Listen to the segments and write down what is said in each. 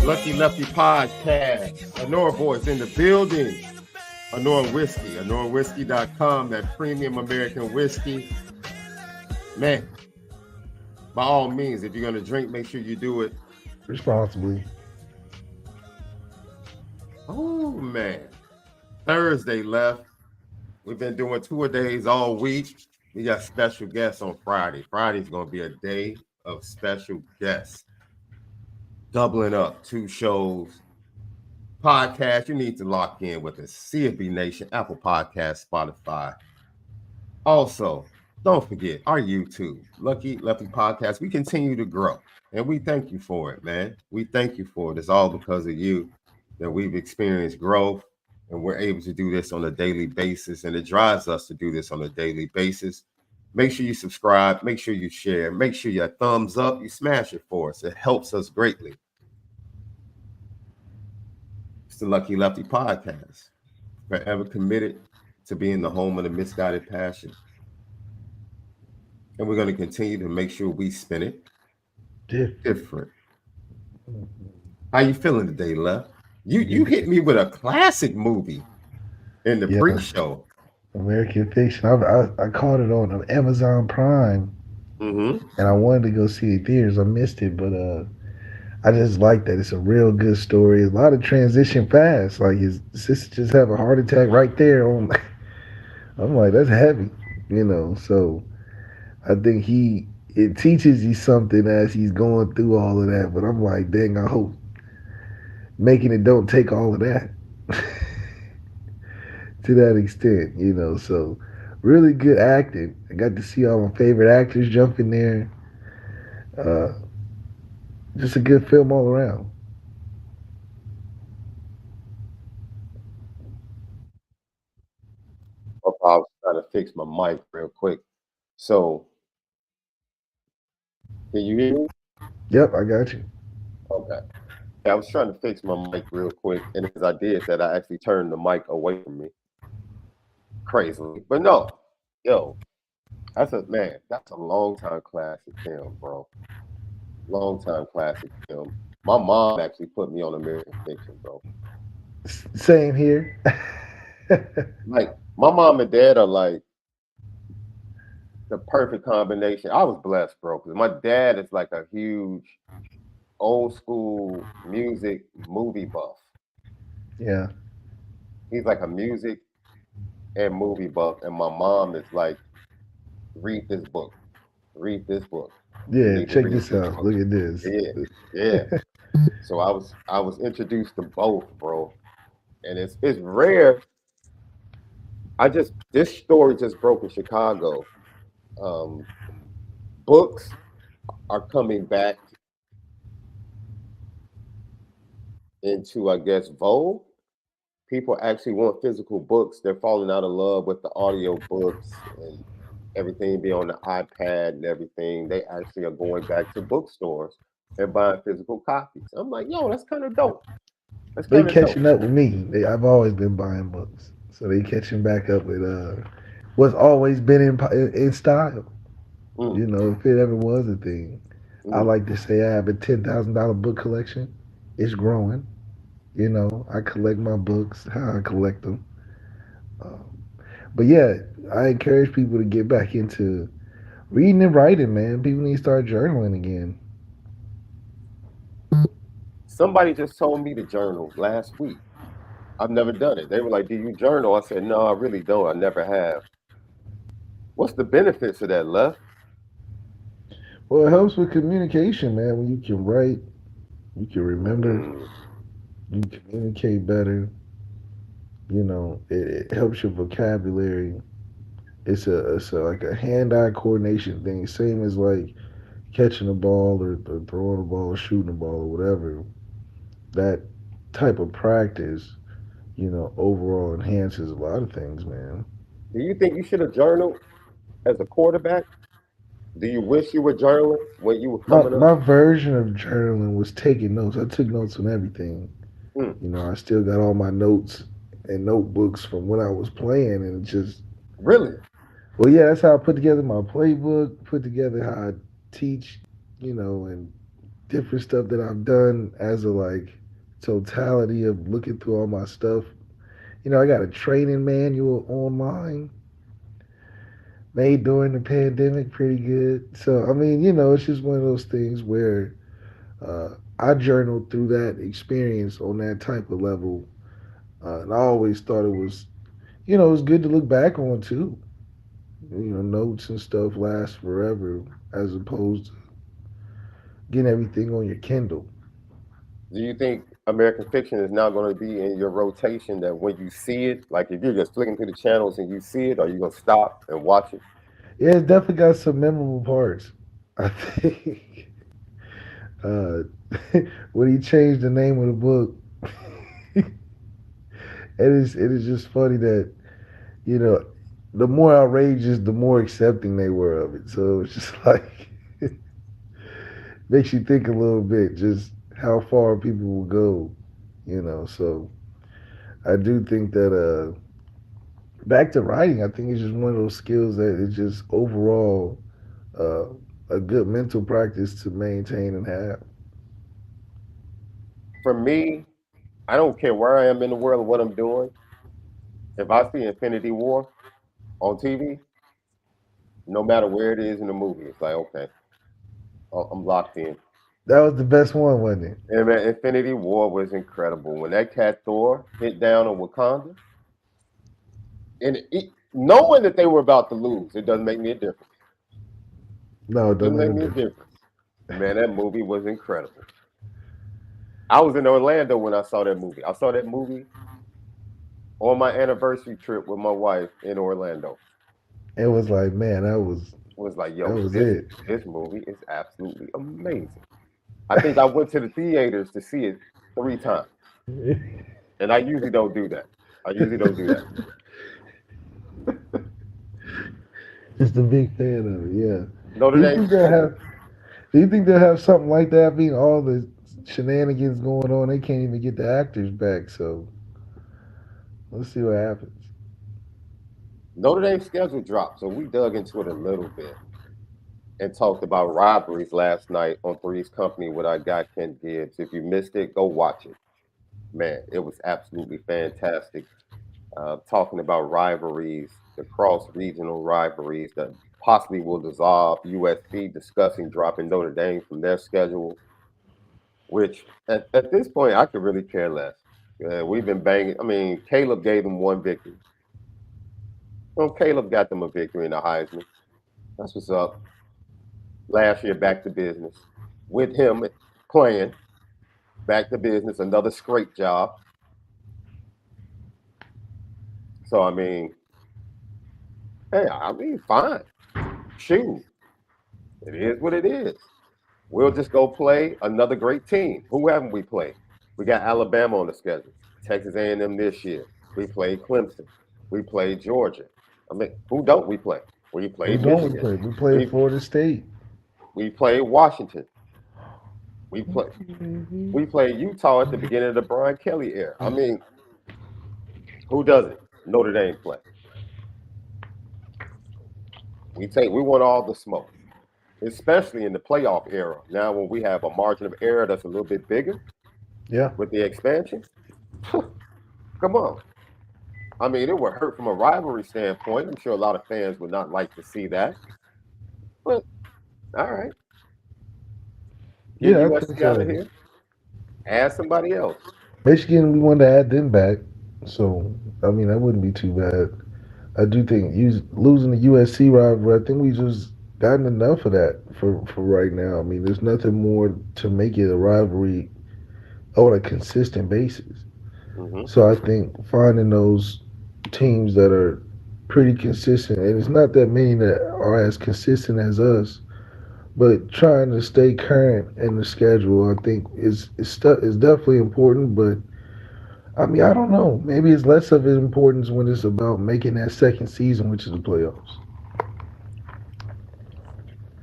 Lucky Lefty Podcast. Onora Boys in the building. Onora Whiskey. OnoraWhiskey.com. That premium American whiskey. Man, by all means, if you're going to drink, make sure you do it responsibly. Oh, man. Thursday left. We've been doing tour-a-days all week. We got special guests on Friday. Friday's going to be a day of special guests. Doubling up 2 shows. Podcast, you need to lock in with the CFB Nation, Apple Podcast, Spotify. Also, don't forget our YouTube, Lucky Lefty Podcast. We continue to grow, and we thank you for it, man. We thank you for it. It's all because of you that we've experienced growth, and we're able to do this on a daily basis, and it drives us to do this on a daily basis. Make sure you subscribe. Make sure you share. Make sure you thumbs up. You smash it for us. It helps us greatly. It's the Lucky Lefty Podcast. Forever committed to being the home of the misguided passion. And we're going to continue to make sure we spin it different. How you feeling today, Lef? You hit me with a classic movie in the pre-show. American Fiction. I caught it on Amazon Prime, and I wanted to go see it in theaters. I missed it, but I just like that. It's a real good story. A lot of transition fast. Like his sister just have a heart attack right there. I'm like, that's heavy, So I think it teaches you something as he's going through all of that. But I'm like, dang, I hope making it don't take all of that. To that extent, so really good acting. I got to see all my favorite actors jump in there. Just a good film all around. I was trying to fix my mic real quick. So, can you hear me? Yep, I got you. Okay. I was trying to fix my mic real quick, and as I did that, I actually turned the mic away from me. Crazily. But no, that's a long time classic film, bro. Long time classic film. My mom actually put me on American Fiction, bro. Same here. Like, my mom and dad are like the perfect combination. I was blessed, bro, because my dad is like a huge old school music movie buff. Yeah. He's like a music and movie buff, and my mom is like, read this book. Yeah, check this out. Look at this. Yeah. So I was introduced to both, bro, and it's rare. This story just broke in Chicago. Books are coming back into, I guess, vogue. People actually want physical books. They're falling out of love with the audio books and everything be on the iPad and everything. They actually are going back to bookstores and buying physical copies. I'm like, yo, that's kind of dope. They catching up with me. I've always been buying books, so they catching back up with what's always been in style. If it ever was a thing. I like to say I have a $10,000 book collection. It's growing. I collect my books, how I collect them. But yeah, I encourage people to get back into reading and writing, man. People need to start journaling again. Somebody just told me to journal last week. I've never done it. They were like, do you journal? I said, no, I really don't. I never have. What's the benefits of that, Lef? Well, it helps with communication, man. When you can write, you can remember, you can communicate better. It helps your vocabulary. It's like a hand-eye coordination thing, same as like catching a ball or throwing a ball or shooting a ball or whatever. That type of practice, overall enhances a lot of things, man. Do you think you should have journaled as a quarterback? Do you wish you were journaling when you were coming up? My version of journaling was taking notes. I took notes on everything. I still got all my notes and notebooks from when I was playing, and it just really. Well, yeah, that's how I put together my playbook. Put together how I teach, and different stuff that I've done as a like totality of looking through all my stuff. I got a training manual online made during the pandemic, pretty good. So I mean, it's just one of those things where I journaled through that experience on that type of level, and I always thought it was good to look back on too. Notes and stuff last forever as opposed to getting everything on your Kindle. Do you think American fiction is now going to be in your rotation that when you see it, like if you're just flicking through the channels and you see it, are you going to stop and watch it? Yeah, it's definitely got some memorable parts. I think uh, when he changed the name of the book, it is just funny that you know the more outrageous, the more accepting they were of it. So it's just like makes you think a little bit just how far people will go. So I do think that back to writing, I think it's just one of those skills that is just overall uh, a good mental practice to maintain and have. For me, I don't care where I am in the world or what I'm doing. If I see Infinity War on TV, no matter where it is in the movie, it's like, okay, I'm locked in. That was the best one, wasn't it? And man, Infinity War was incredible. When that cat Thor hit down on Wakanda, and knowing that they were about to lose, it doesn't make me a difference. No, it Doesn't don't make make no me a difference. difference. Man, that movie was incredible. I was in Orlando when I saw that movie. I saw that movie on my anniversary trip with my wife in Orlando. It was like, man, that was It was like, that yo, was this it. this movie is absolutely amazing. I think I went to the theaters to see it 3 times, and I usually don't do that. I usually don't do that. Just a big fan of it. Yeah. Notre Do you Dame think they'll schedule. have? Do you think they'll have something like that? I mean, all the shenanigans going on, they can't even get the actors back. So let's see what happens. Notre Dame schedule dropped, so we dug into it a little bit and talked about rivalries last night on Three's Company with our guy Ken Gibbs. If you missed it, go watch it. Man, it was absolutely fantastic. Talking about rivalries, the cross regional rivalries that possibly will dissolve USC, discussing dropping Notre Dame from their schedule, which at this point, I could really care less. We've been banging. I mean, Caleb gave them one victory. Well, Caleb got them a victory in the Heisman. That's what's up. Last year, back to business. With him playing, back to business, another scrape job. So, I mean, hey, I mean, fine. Shoot, it is what it is. We'll just go play another great team. Who haven't we played? We got Alabama on the schedule. Texas A&M this year. We played Clemson. We played Georgia. I mean, who don't we play? We Who played don't we Michigan. play? We played We Florida State. we played Washington. We play we played Utah at the beginning of the Brian Kelly era. I mean, who doesn't? Notre Dame play. We want all the smoke, especially in the playoff era. Now when we have a margin of error that's a little bit bigger Yeah. with the expansion, come on. I mean, it would hurt from a rivalry standpoint. I'm sure a lot of fans would not like to see that. But all right, get Yeah, I think USC out of here. Add somebody else. Michigan, we wanted to add them back. So, I mean, that wouldn't be too bad. I do think losing the USC rivalry, I think we just gotten enough of that for right now. I mean, there's nothing more to make it a rivalry on a consistent basis. Hmm. So I think finding those teams that are pretty consistent, and it's not that many that are as consistent as us, but trying to stay current in the schedule, I think is definitely important. But I mean, I don't know. Maybe it's less of an importance when it's about making that second season, which is the playoffs.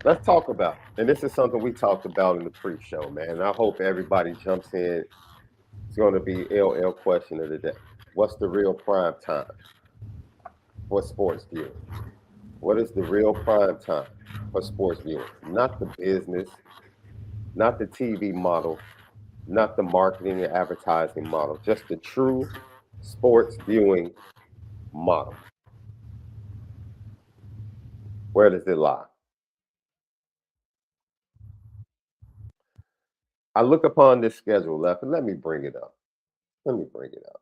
Let's talk about, and this is something we talked about in the pre-show, man. And I hope everybody jumps in. It's going to be LL question of the day. What's the real prime time for sports viewing? What is the real prime time for sports viewing? Not the business, not the TV model, not the marketing and advertising model, just the true sports viewing model. Where does it lie? I look upon this schedule left, and let me bring it up. Let me bring it up.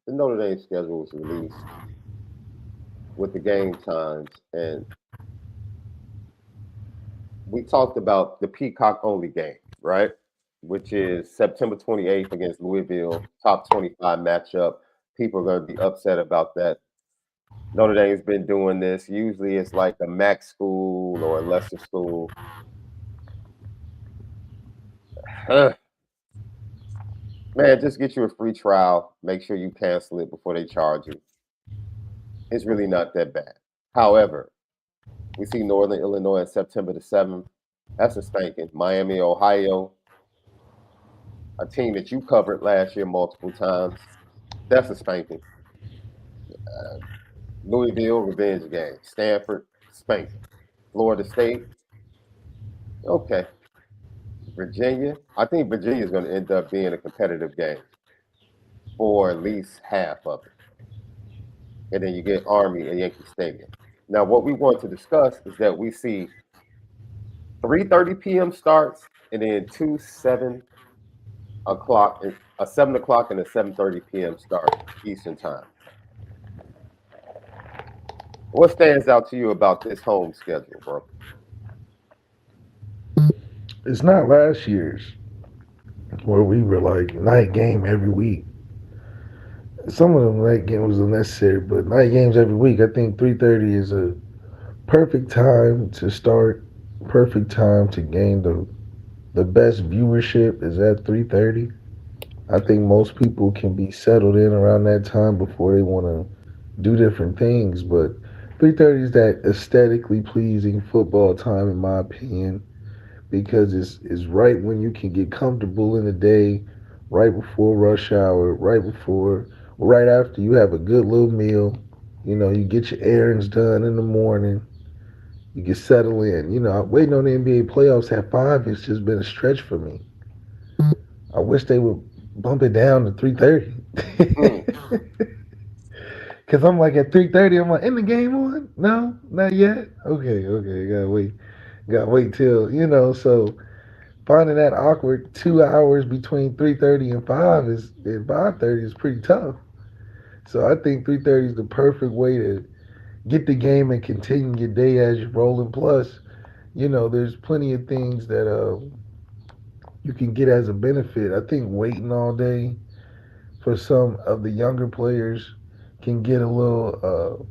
The Notre Dame schedule was released with the game times, and we talked about the Peacock only game, right? Which is September 28th against Louisville, top 25 matchup. People are going to be upset about that. Notre Dame's been doing this. Usually it's like a MAC school or a lesser school. Man, just get you a free trial. Make sure you cancel it before they charge you. It's really not that bad. However, we see Northern Illinois on September the 7th. That's a spanking. Miami, Ohio, a team that you covered last year multiple times. That's a spanking. Louisville, revenge game. Stanford, spanking. Florida State, okay. Virginia, I think Virginia is going to end up being a competitive game for at least half of it. And then you get Army at Yankee Stadium. Now, what we want to discuss is that we see 3:30 p.m. starts and then two 7 o'clock, a 7 o'clock and a 7:30 p.m. start Eastern time. What stands out to you about this home schedule, bro? It's not last year's where we were like night game every week. Some of them night games was unnecessary, but night games every week. I think 3:30 is a perfect time to start. Perfect time to gain the best viewership is at 3:30. I think most people can be settled in around that time before they want to do different things. But 3:30 is that aesthetically pleasing football time, in my opinion, because it's right when you can get comfortable in the day, right before rush hour, right after you have a good little meal. You know, you get your errands done in the morning. You can settle in. You know, waiting on the NBA playoffs at 5 has just been a stretch for me. I wish they would bump it down to 3:30. Mm. Cause I'm like at 3:30, I'm like, in the game on? No, not yet. Okay, gotta wait till So finding that awkward 2 hours between 3:30 and 5:30 is pretty tough. So I think 3:30 is the perfect way to get the game and continue your day as you're rolling. Plus, there's plenty of things that you can get as a benefit. I think waiting all day for some of the younger players can get a little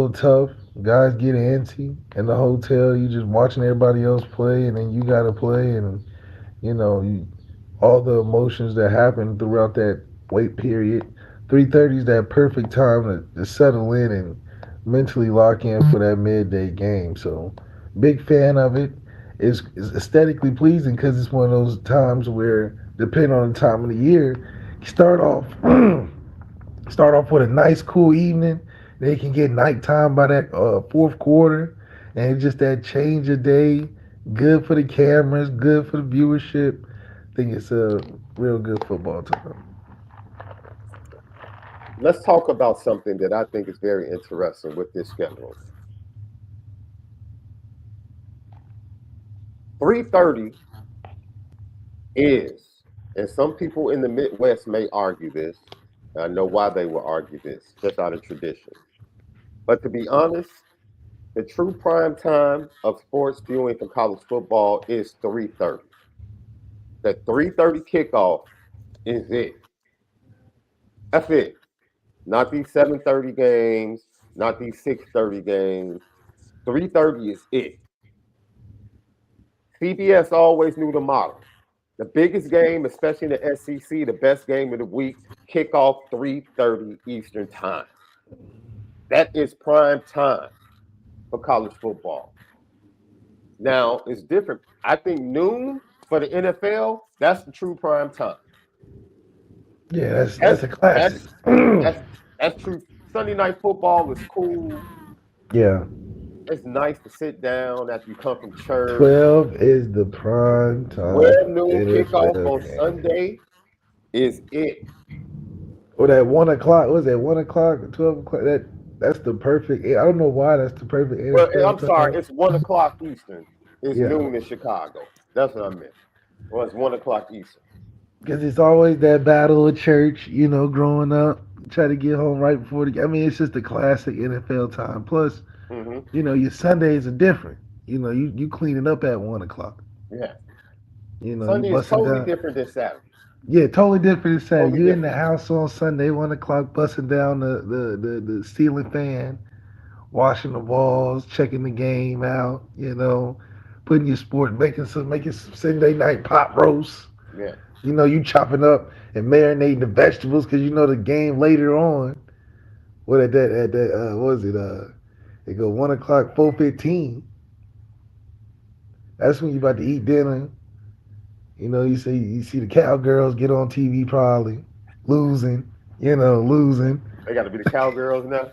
tough. Guys get antsy in the hotel. You just watching everybody else play, and then you got to play, and all the emotions that happen throughout that wait period. 3:30 is that perfect time to settle in and mentally lock in for that midday game. So, big fan of it. It's aesthetically pleasing because it's one of those times where, depending on the time of the year, you start off with a nice, cool evening. They can get nighttime by that fourth quarter, and just that change of day. Good for the cameras, good for the viewership. I think it's a real good football time. Let's talk about something that I think is very interesting with this schedule. 3:30 is, and some people in the Midwest may argue this. I know why they will argue this, just out of tradition. But to be honest, the true prime time of sports viewing for college football is 3:30. The 3:30 kickoff is it. That's it. Not these 7:30 games, not these 6:30 games. 3:30 is it. CBS always knew the model. The biggest game, especially in the SEC, the best game of the week, kickoff 3:30 Eastern time. That is prime time for college football. Now it's different. I think noon for the NFL, that's the true prime time. Yeah, that's That's a classic. that's that's that's true. Sunday night football is cool. Yeah, It's nice to sit down after you come from church. 12 is the prime time 12 noon kickoff NFL on game. Sunday is it. Or that 1 o'clock, was that 1 o'clock, 12 o'clock? That's the perfect. I don't know why that's the perfect Well, I'm NFL sorry, time. it's 1 o'clock Eastern. It's Yeah, noon in Chicago. That's what I meant. Well, it's 1 o'clock Eastern. because it's always that battle of church, growing up. Try to get home right before the game. I mean, it's just a classic NFL time. Plus, Mm-hmm. your Sundays are different. You cleaning up at 1 o'clock. Yeah. You Sunday is busting totally down. different than Saturday. Yeah, totally different than Saturday. Totally You in the different. house on Sunday, 1 o'clock, busting down the ceiling fan, washing the walls, checking the game out, putting your sport, making some Sunday night pot roast. Yeah. You chopping up and marinating the vegetables because the game later on. What what was it? It go 1 o'clock, 4:15. That's when you about to eat dinner. You see the cowgirls get on TV probably losing, losing. They got to be the cowgirls now.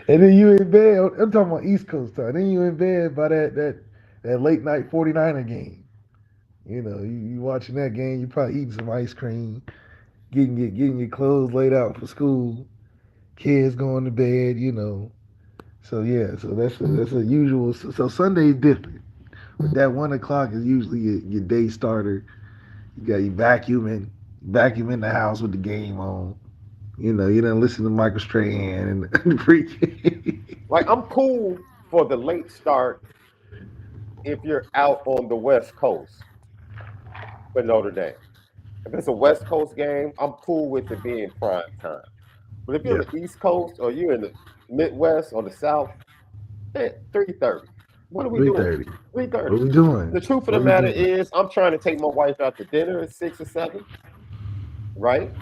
And then you in bed. I'm talking about East Coast time. Then you in bed by that late night 49er game. You watching that game. You probably eating some ice cream, getting your clothes laid out for school. Kids going to bed. So yeah, so that's a usual. So Sunday's different. But that 1 o'clock is usually your day starter. You got you vacuuming the house with the game on. You done listen to Michael Strahan and the pregame. Like, I'm cool for the late start if you're out on the West Coast for Notre Dame. If it's a West Coast game, I'm cool with it being prime time. But if you're on the East Coast or you're in the Midwest or the South, 3:30. What are we doing? 3:30. 3:30. What we doing? The truth of the matter is, I'm trying to take my wife out to dinner at 6 or 7, right?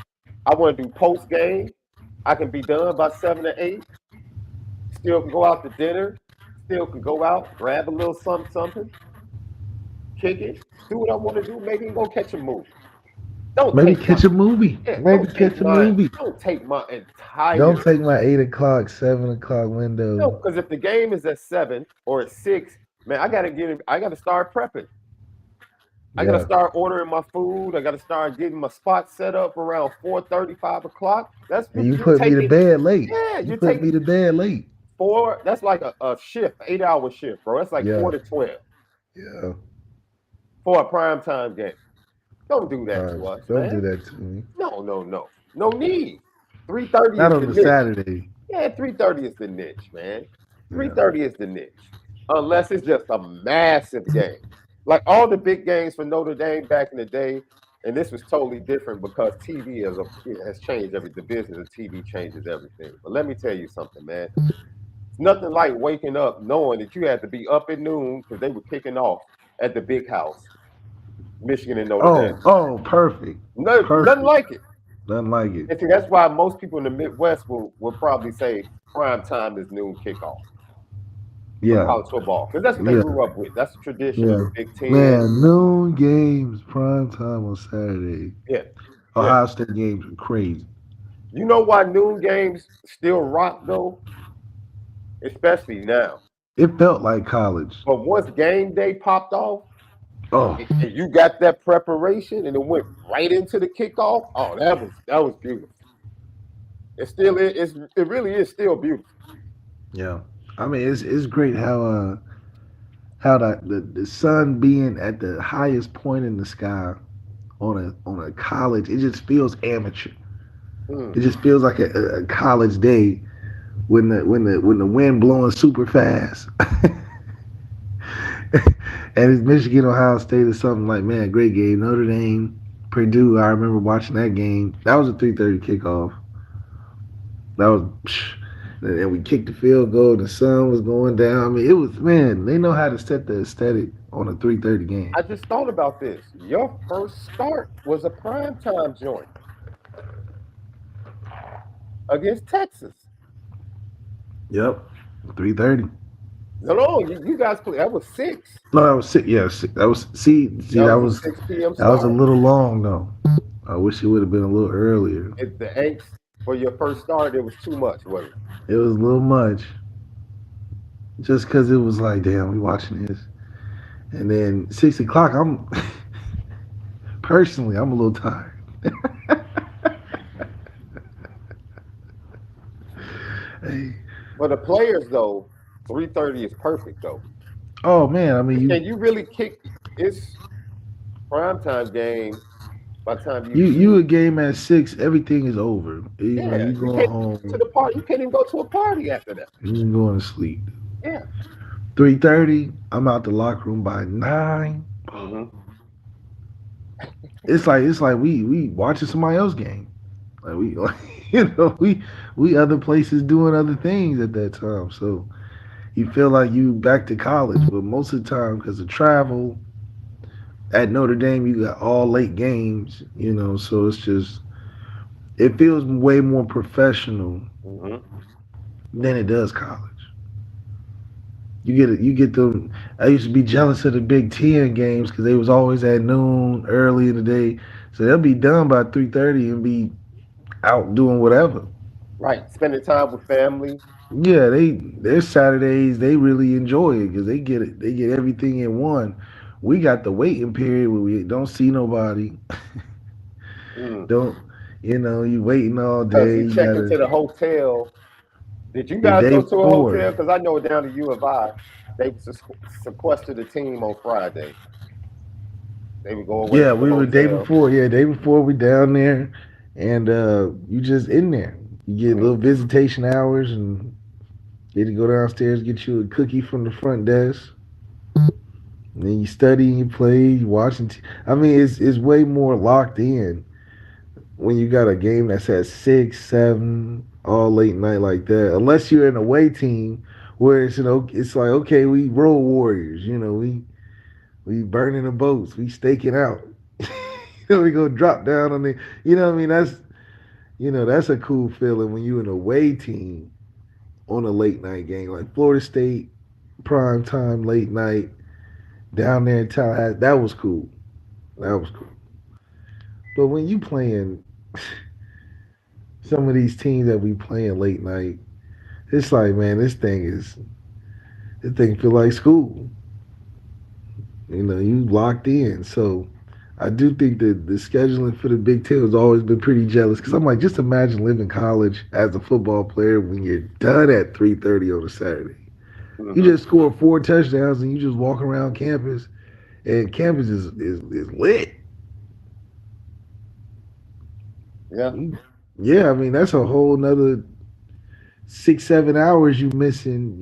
I want to do post game. I can be done by 7 or 8. Still can go out to dinner. Still can go out, grab a little something, kick it, do what I want to do. Maybe go catch a movie. Maybe catch a movie. Maybe catch a movie. Don't take my entire. Don't take my 8 o'clock, 7 o'clock window. No, because if the game is at 7 or at 6, man, I gotta start prepping. I gotta start ordering my food. I gotta start getting my spot set up around 4:30, 5 o'clock. You put me to bed late. Yeah, you put me to bed late. 4. That's like a shift, 8-hour shift, bro. That's like 4 to 12. Yeah. For a primetime game. Don't do that to us. Don't do that to me. No. No need. 3:30 Not is on the the niche. Saturday. Yeah, 3:30 is the niche, man. 3:30 is the niche. Unless it's just a massive game. Like all the big games for Notre Dame back in the day, and this was totally different because TV has changed everything. The business of TV changes everything. But let me tell you something, man. It's nothing like waking up knowing that you had to be up at noon because they were kicking off at the big house, Michigan and Notre Dame. Oh, perfect. Nothing like it. Nothing like it. And see, that's why most people in the Midwest will probably say prime time is noon kickoff. Yeah. College football. Because that's what they grew up with. That's the tradition of the Big Ten. Man, noon games, prime time on Saturday. Yeah. Ohio State games are crazy. You know why noon games still rock, though? Especially now. It felt like college. But once game day popped off, and you got that preparation and it went right into the kickoff, that was beautiful. It really is still beautiful. Yeah. I mean, it's great how the sun being at the highest point in the sky on a college, it just feels amateur. It just feels like a college day when the wind blowing super fast. And it's Michigan, Ohio State or something like, man, great game. Notre Dame, Purdue, I remember watching that game. That was a 3:30 kickoff. And we kicked the field goal, and the sun was going down. I mean, it was, man, they know how to set the aesthetic on a 3:30 game. I just thought about this. Your first start was a primetime joint against Texas. Yep, 3:30. No, you guys played. That was 6. No, that was 6. Yeah, 6. That was that was 6 p.m. That was a little long though. I wish it would have been a little earlier. It's the angst for your first start, it was too much, wasn't It was a little much, just because it was like, damn, we watching this, and then 6 o'clock. I'm personally, I'm a little tired. Hey, For the players though, 3:30 is perfect though. oh man, I mean Can you really kick? It's primetime game by the time you a game at 6, everything is over. You know, yeah, you you going can't go to home, the party. You can't even go to a party after that. you going to sleep. Yeah. 3:30, I'm out the locker room by 9. Hmm. It's like we watching somebody else game. Like we like, you know we other places doing other things at that time. So you feel like you back to college, but most of the time because of travel at Notre Dame, you got all late games. You know, so it's just it feels way more professional Hmm. than it does college. You get them. I used to be jealous of the Big Ten games because they was always at noon, early in the day. So they'll be done by 3:30 and be out doing whatever. Right. Spending time with family. Yeah, their Saturdays they really enjoy it because they get it. They get everything in one. We got the waiting period where we don't see nobody. Mm. Don't you waiting all Because day. you You check into gotta the hotel. Did you the guys day go to a before. hotel? Because I know down to U of I, they sequestered the team on Friday. They would go away Yeah, to the we were day hotel. before. Yeah, day before we down there, and you just in there. You get little Mm. visitation hours and get to go downstairs, get you a cookie from the front desk. And then you study, you play, you watching. I mean, it's way more locked in when you got a game that's at 6, 7, all late night like that. Unless you're an away team where it's like okay, we road warriors. We burning the boats, we staking out. We go drop down on the. What I mean, that's a cool feeling when you an away team on a late night game like Florida State prime time late night down there in Tallahassee. That was cool. That Mm. was cool. But when you playing some of these teams that we playing late night, it's like, man, this thing feel like school. You locked in. So I do think that the scheduling for the Big Ten has always been pretty jealous because I'm like, just imagine living college as a football player when you're done at 3:30 on a Saturday. You Hmm. just score 4 touchdowns and you just walk around campus, and campus is lit. Yeah. Yeah, I mean that's a whole nother 6, 7 hours you missing,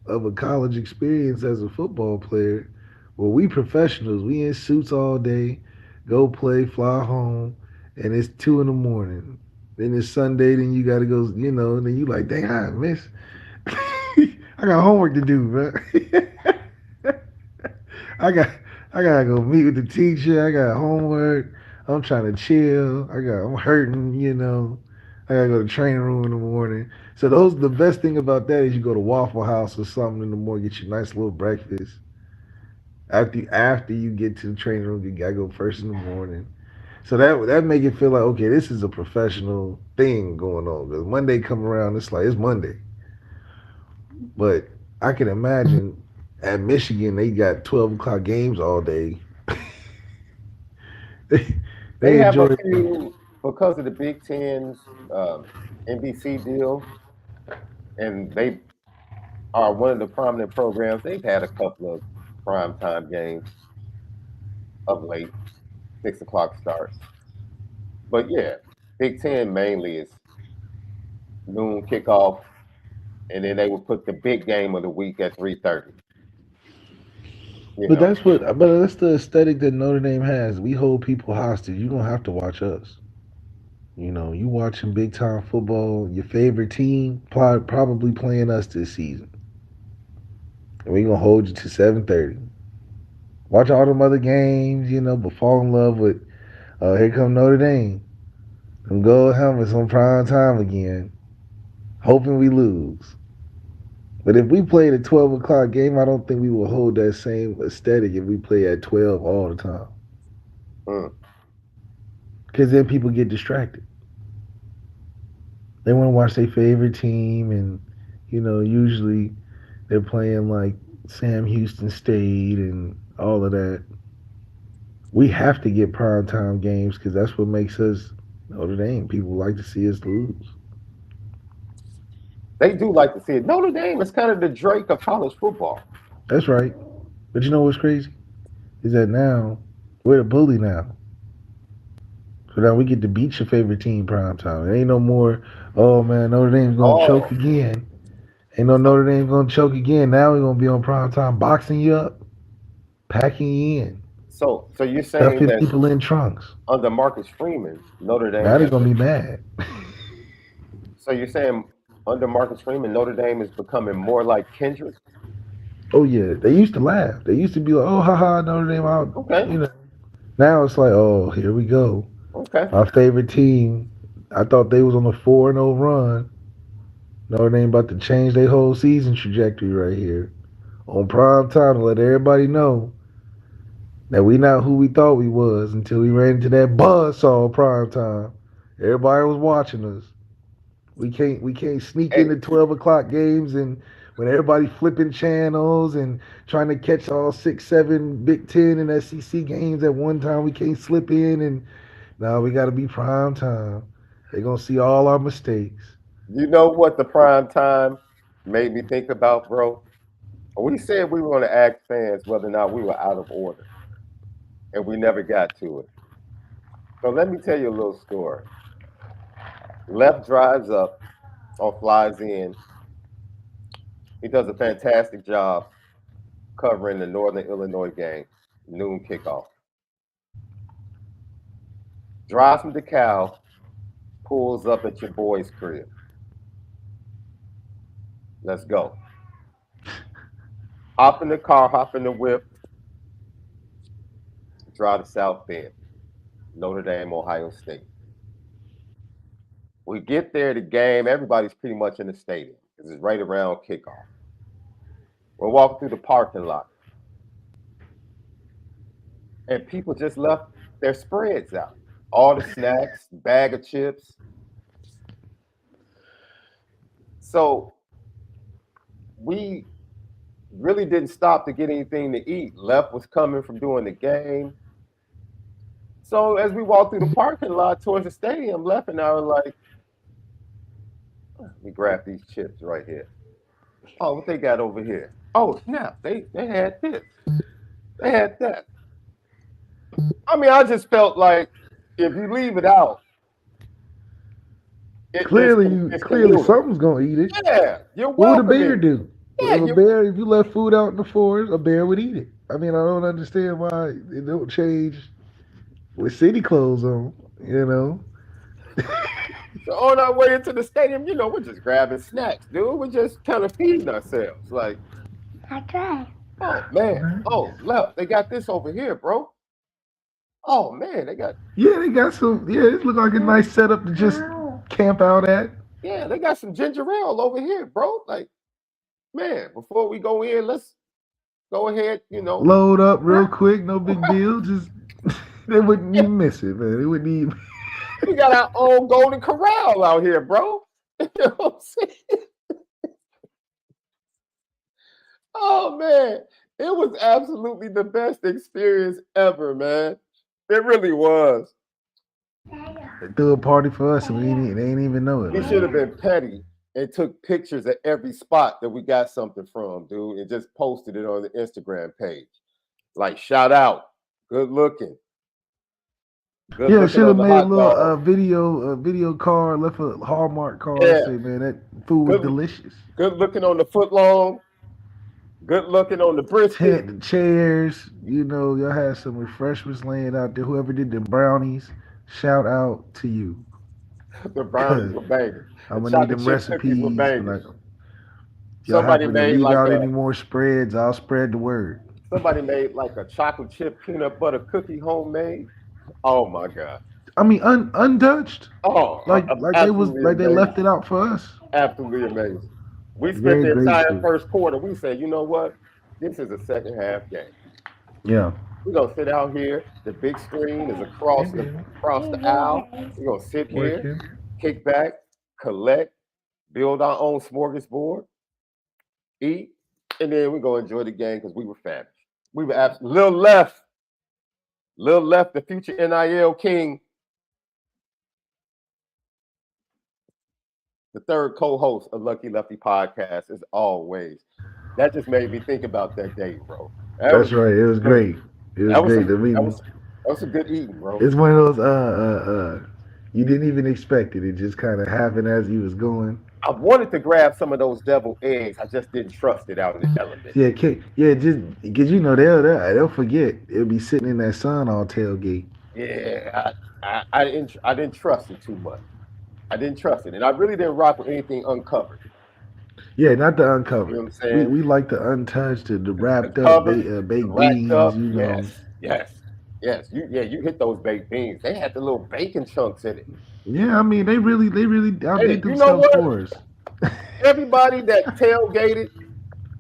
of a college experience as a football player. Well, we professionals, we in suits all day, go play, fly home, and it's 2 in the morning. Then it's Sunday, then you gotta go, and then you like, dang, I miss. I got homework to do, man. I got I gotta go meet with the teacher. I got homework. I'm trying to chill. I'm hurting. I gotta go to the training room in the morning. So the best thing about that is you go to Waffle House or something in the morning, get your nice little breakfast. After you get to the training room, you gotta go first in the morning. So that make it feel like okay, this is a professional thing going on. Because Monday come around, it's like it's Monday. But I can imagine at Michigan they got 12 o'clock games all day. they, They they have a enjoy. few because of the Big Ten's NBC deal, and they are one of the prominent programs. They've had a couple of primetime games of late, 6 o'clock starts. But yeah, Big Ten mainly is noon kickoff, and then they will put the big game of the week at 3:30. You But know. that's the aesthetic that Notre Dame has. We hold people hostage. You don't have to watch us. You watching big time football. Your favorite team probably playing us this season, and we gonna hold you to 7:30. Watch all them other games, but fall in love with. Here come Notre Dame. Them gold helmets on prime time again, hoping we lose. But if we played a 12 o'clock game, I don't think we will hold that same aesthetic if we play at 12 all the time. Mm. Because then people get distracted. They want to watch their favorite team, and usually they're playing like Sam Houston State and all of that. We have to get primetime games because that's what makes us Notre Dame. People like to see us lose. They do like to see it. Notre Dame is kind of the Drake of college football. That's right. But you know what's crazy is that now we're the bully now. So now we get to beat your favorite team primetime. It ain't no more. Oh man, Notre Dame's gonna choke Oh, again. Ain't no so Notre Dame's gonna choke again. Now we're gonna be on primetime, boxing you up, packing you in, so you're saying stuffing that people in trunks. under Marcus Freeman, Notre Dame Now they're has gonna be mad. so you're saying under Marcus Freeman, Notre Dame is becoming more like Kendrick? Oh yeah, they used to laugh. They used to be like, "Oh, haha, Notre Dame out." Okay, You know. Now it's like, "Oh, here we go." okay. Our favorite team. I thought they was on a 4-0 run. Notre Dame about to change their whole season trajectory right here on prime time to let everybody know that we not who we thought we was until we ran into that buzzsaw prime time. Everybody was watching us. We can't sneak Hey, into 12 o'clock games and when everybody flipping channels and trying to catch all 6, 7 Big Ten and SEC games at one time. We can't slip in and now we got to be prime time. They're gonna see all our mistakes. you know what the prime time made me think about, bro? We said we were going to ask fans whether or not we were out of order, and we never got to it. So let me tell you a little story. Left drives up or flies in. He does a fantastic job covering the Northern Illinois game, noon kickoff. Drives from DeKalb, pulls up at your boy's crib. Let's go. Hop in the car, hop in the whip, drive to South Bend, Notre Dame, Ohio State. We get there, the game, everybody's pretty much in the stadium because it's right around kickoff. We're walking through the parking lot, and people just left their spreads out. All the snacks, bag of chips. So we really didn't stop to get anything to eat. Left was coming from doing the game. So as we walked through the parking lot towards the stadium, Left and I were like, let me grab these chips right here. Oh, what they got over here? Oh, snap. They had this. They had that. I mean, I just felt like if you leave it out, it's Clearly communal. something's gonna eat it. Yeah, you're What would a bear welcoming. do? Yeah, If a bear, if you left food out in the forest, a bear would eat it. I mean, I don't understand why it don't change with city clothes on. You know, so on our way into the stadium, we're just grabbing snacks, dude. We're just kind of feeding ourselves. Like, oh man, oh Left, they got this over here, bro. Oh man, they got yeah, they got some. Yeah, it looked like a nice setup to just camp out at. they got some ginger ale over here, bro. Like, man, before we go in, let's go ahead, Load up real quick, no big deal. Just they wouldn't even miss it, man. They wouldn't even. we got our own golden corral out here, bro. You know what I'm saying? Oh man, it was absolutely the best experience ever, man. It really was. They threw a party for us, and they ain't even know it, We should have man. been petty and took pictures at every spot that we got something from, dude, and just posted it on the Instagram page. Like, shout out, good looking, good Yeah, looking should on have the made a hot little dog. video card, left a Hallmark card, Yeah, say, man, that food was good, delicious. good looking on the foot long, good looking on the brisket. The chairs, y'all had some refreshments laying out there. Whoever did the brownies, shout out to you. The brownies Cause were banging. The I'm gonna need them chocolate chip cookies were recipes. banging. Like, if y'all Somebody happen to made leave like out a any more spreads, I'll spread the word. somebody made like a chocolate chip peanut butter cookie homemade. Oh my god. I mean, untouched. Oh, absolutely Like they left amazing. it out for us. Absolutely amazing. We spent Very the entire graceful. first quarter. We said, you know what? This is a second half game. Yeah. We're gonna sit out here. The big screen is Hey, across the baby. across the aisle. We're gonna sit here, Working. kick back, collect, build our own smorgasbord, eat, and then we go enjoy the game because we were famished. We were absolutely Lil Left, the future NIL king, the third co-host of Lucky Lefty podcast, as always. That just made me think about that day, bro. That's right. It was great. It was great. I mean, that was some good eating, bro. it's one of those you didn't even expect it. It just kind of happened as you was going. I wanted to grab some of those deviled eggs. I just didn't trust it out in the element. Yeah, just because they'll forget. It'll be sitting in that sun all tailgate. Yeah, I didn't trust it too much. I didn't trust it, and I really didn't rock with anything uncovered. Yeah, not the uncovered. You know what I'm saying? We like the untouched, the wrapped up baked beans. Up, you know. Yes. You hit those baked beans. They had the little bacon chunks in it. Yeah, I mean they really outdid themselves for us. Everybody that tailgated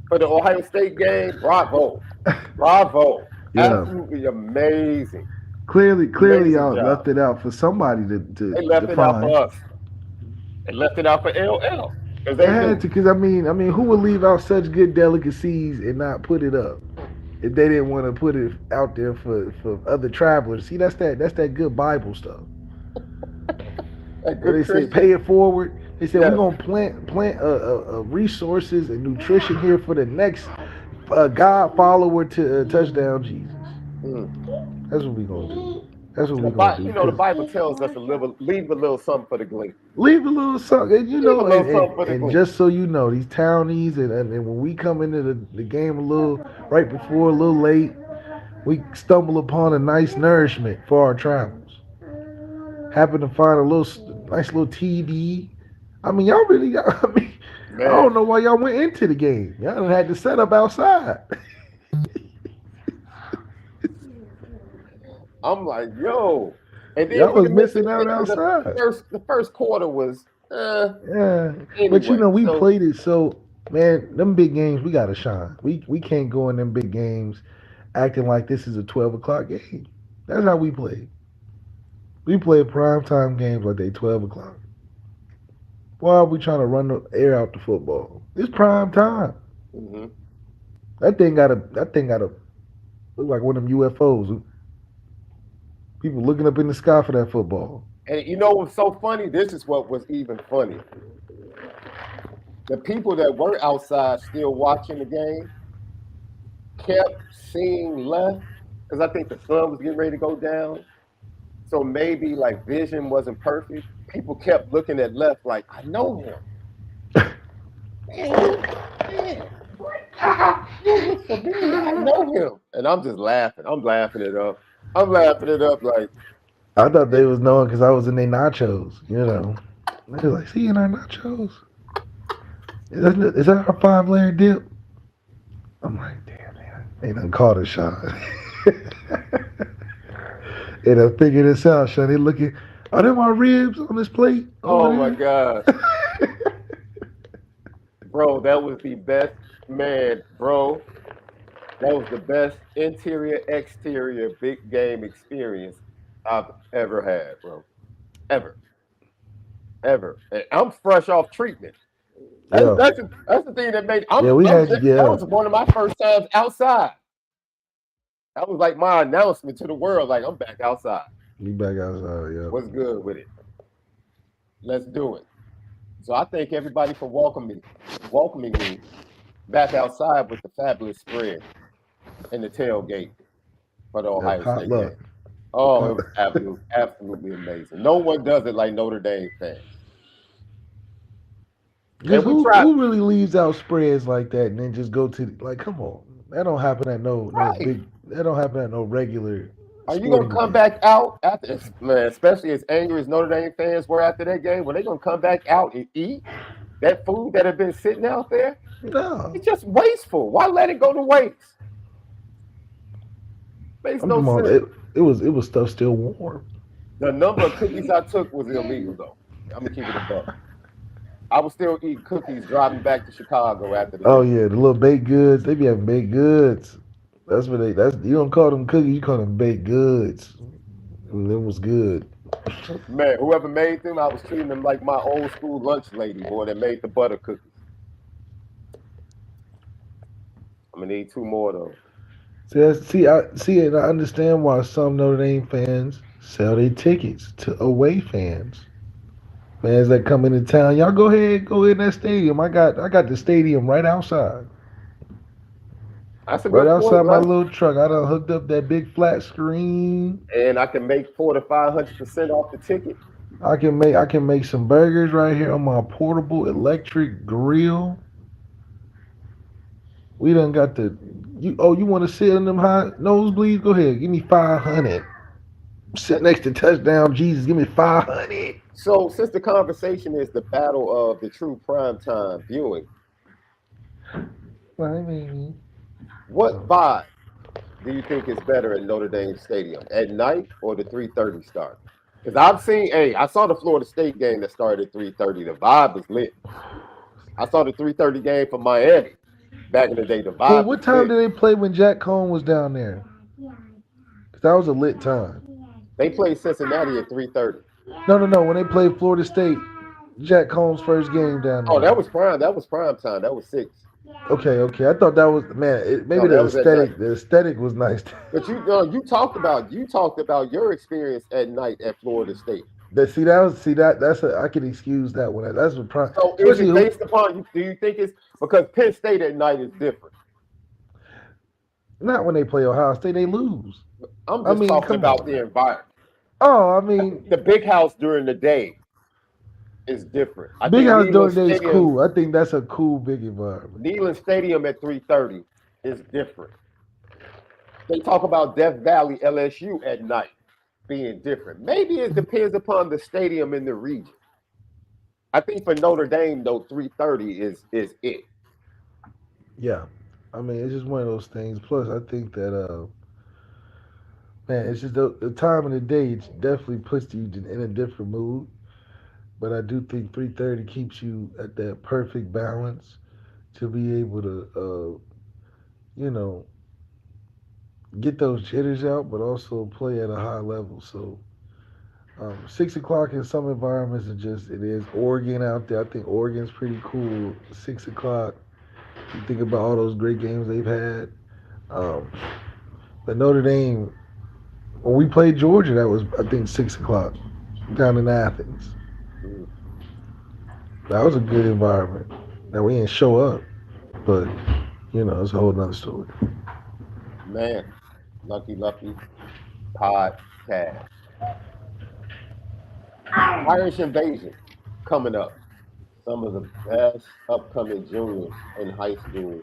for the Ohio State game, bravo. Yeah. Absolutely amazing. Clearly, y'all left it out for somebody to They left it out for us. They left it out for LL. They had to, because I mean, who would leave out such good delicacies and not put it up if they didn't want to put it out there for other travelers? See, that's that good Bible stuff. They say pay it forward. They said we're gonna plant resources and nutrition here for the next God follower to touchdown Jesus. That's what we're gonna do. That's what we're gonna do. You know, the Bible tells us to leave a little something for the glean. Leave a little something, and just so you know, these townies and when we come into the game a little right before, a little late, we stumble upon a nice nourishment for our travels. Happen to find a nice little TV. I mean, y'all really got. I don't know why y'all went into the game. Y'all done had to set up outside. I'm like, yo. And then y'all was missing out outside. The first quarter was, yeah. Anyway, but we played it so, man, them big games, we got to shine. We can't go in them big games acting like this is a 12 o'clock game. That's how we play. We play primetime games like they 12 o'clock. Why are we trying to run the air out the football? It's prime time. Mm-hmm. That thing gotta look like one of them UFOs. People looking up in the sky for that football. And you know what's so funny? This is what was even funny. The people that were outside still watching the game kept seeing left because I think the sun was getting ready to go down. So maybe like vision wasn't perfect. People kept looking at left like, I know him. Man. I know him. And I'm just laughing. I'm laughing it up like. I thought they was knowing because I was in their nachos, you know. They was like, see in our nachos? Is that our 5-layer dip? I'm like, damn, man. They done caught a shot. And I figured this out, Sean. They looking, are them our ribs on this plate? Oh my God. Bro, that was the best, man, bro. That was the best interior, exterior big game experience I've ever had, bro. Ever. And I'm fresh off treatment. That's the thing that made that was one of my first times outside. That was like my announcement to the world, like I'm back outside. You back outside, yeah. What's good with it? Let's do it. So I thank everybody for welcoming me back outside with the fabulous spread and the tailgate for the Ohio State game. Oh, it was absolutely amazing. No one does it like Notre Dame fans. Who really leaves out spreads like that and then just go to come on. That don't happen at no regular. Are you gonna come back out after, man, especially as angry as Notre Dame fans were after that game? Were they gonna come back out and eat that food that had been sitting out there? No. It's just wasteful. Why let it go to waste? Makes no sense. It was stuff still warm. The number of cookies I took was illegal though. I'm gonna keep it a buck. I was still eating cookies driving back to Chicago after the game. Yeah, the little baked goods. They be having baked goods. You don't call them cookies, you call them baked goods. And it was good. Man, whoever made them, I was treating them like my old school lunch lady, boy, that made the butter cookies. I'm gonna need 2 more of those. And I understand why some Notre Dame fans sell their tickets to away fans. Fans that come into town, y'all go ahead in that stadium. I got the stadium right outside. That's a Right good point, outside my Les. little truck. I done hooked up that big flat screen. And I can make 400 to 500% off the ticket. I can make some burgers right here on my portable electric grill. We done got the you want to sit in them high nosebleeds? Go ahead, give me 500. Sit next to touchdown Jesus, give me 500. So, since the conversation is the battle of the true primetime viewing, I mean, what vibe do you think is better at Notre Dame Stadium at night or the 3:30 start? Because I saw the Florida State game that started at 3:30. The vibe was lit. I saw the 3:30 game for Miami back in the day. The well, vibe was what time lit. did they play when Jack Cohn was down there? 'Cause that was a lit time. They played Cincinnati at 3:30. No. When they played Florida State, Jack Cohn's first game down Oh, there. that was prime. That was prime time. That was 6. Okay. I thought that was man. No, Maybe that the was at night. aesthetic. The aesthetic was nice. But you talked about your experience at night at Florida State. I can excuse that one. That's what prime. So is Especially it who, based upon you? Do you think it's because Penn State at night is different? not when they play Ohio State, they lose. I'm I just mean, talking come about on. the environment. Oh, I mean, The big house during the day is different. I Big think House during the day is cool. I think that's a cool big environment. Neyland Stadium at 3:30 is different. They talk about Death Valley LSU at night being different. Maybe it depends upon the stadium in the region. I think for Notre Dame though, 3:30 is it. Yeah, I mean, it's just one of those things. Plus, I think that man, it's just the time of the day. It definitely puts you in a different mood. But I do think 3:30 keeps you at that perfect balance to be able to, you know, get those jitters out, but also play at a high level. So 6 o'clock in some environments are just it is. Oregon out there, I think Oregon's pretty cool. 6 o'clock. You think about all those great games they've had. Um, but Notre Dame, when we played Georgia, that was I think 6 o'clock down in Athens. Mm. That was a good environment. Now we didn't show up, but it's a whole nother story. Man, lucky podcast. Irish Invasion coming up. Some of the best upcoming juniors in high school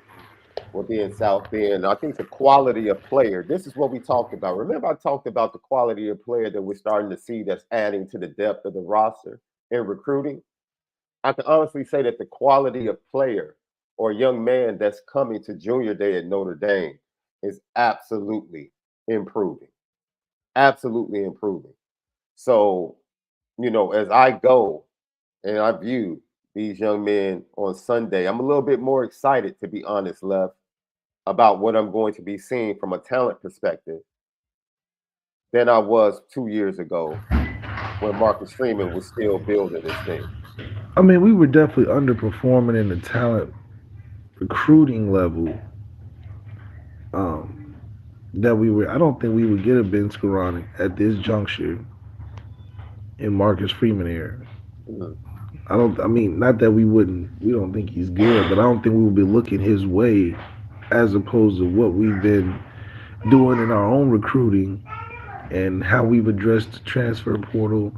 will be in South Bend. I think the quality of player, this is what we talked about. Remember, I talked about the quality of player that we're starting to see that's adding to the depth of the roster in recruiting. I can honestly say that the quality of player or young man that's coming to junior day at Notre Dame is absolutely improving. Absolutely improving. So, as I go and I view these young men on Sunday, I'm a little bit more excited, to be honest, Lev, about what I'm going to be seeing from a talent perspective than I was 2 years ago when Marcus Freeman was still building this thing. I mean, we were definitely underperforming in the talent recruiting level. Um, that we were. I don't think we would get a Ben Skoranek at this juncture in Marcus Freeman era. Mhm. I don't. I mean, not that we wouldn't. We don't think he's good, but I don't think we would be looking his way as opposed to what we've been doing in our own recruiting and how we've addressed the transfer portal,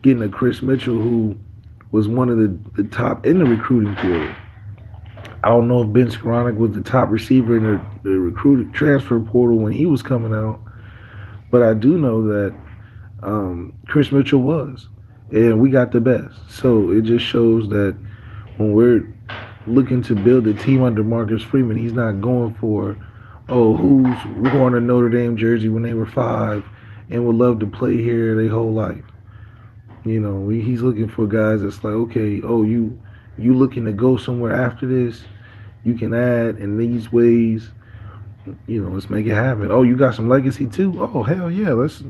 getting a Chris Mitchell who was one of the top in the recruiting portal. I don't know if Ben Skoranek was the top receiver in the recruiting transfer portal when he was coming out, but I do know that Chris Mitchell was, and we got the best. So it just shows that when we're looking to build a team under Marcus Freeman, he's not going for, who's worn a Notre Dame jersey when they were 5 and would love to play here their whole life. He's looking for guys that's like, okay, you looking to go somewhere after this, you can add in these ways. Let's make it happen. Oh, you got some legacy too. Oh, hell yeah, let's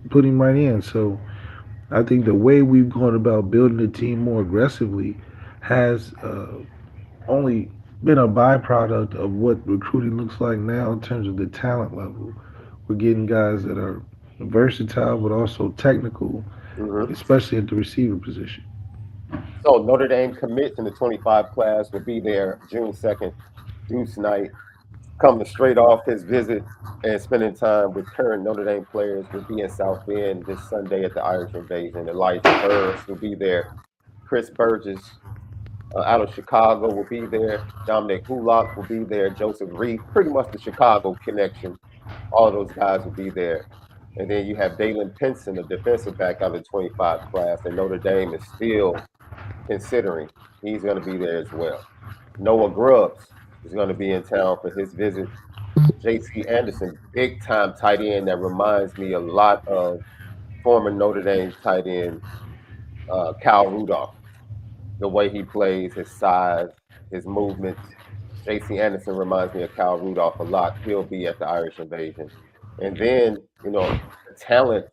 put him right in. So I think the way we've gone about building the team more aggressively has only been a byproduct of what recruiting looks like now in terms of the talent level. We're getting guys that are versatile but also technical, Hmm. especially at the receiver position. So Notre Dame commits in the 25 class will be there June 2nd, Deuce Night. Coming straight off his visit and spending time with current Notre Dame players will be in South Bend this Sunday at the Irish Invasion. Elijah Burris will be there. Chris Burgess out of Chicago will be there. Dominic Hulock will be there. Joseph Reed, pretty much the Chicago connection. All of those guys will be there. And then you have Dalen Pinson, a defensive back out of the 25 class that Notre Dame is still considering. He's going to be there as well. Noah Grubbs is going to be in town for his visit. JC Anderson, big time tight end that reminds me a lot of former Notre Dame tight end Kyle Rudolph. The way he plays, his size, his movements. JC Anderson reminds me of Kyle Rudolph a lot. He'll be at the Irish Invasion. And then, the talent,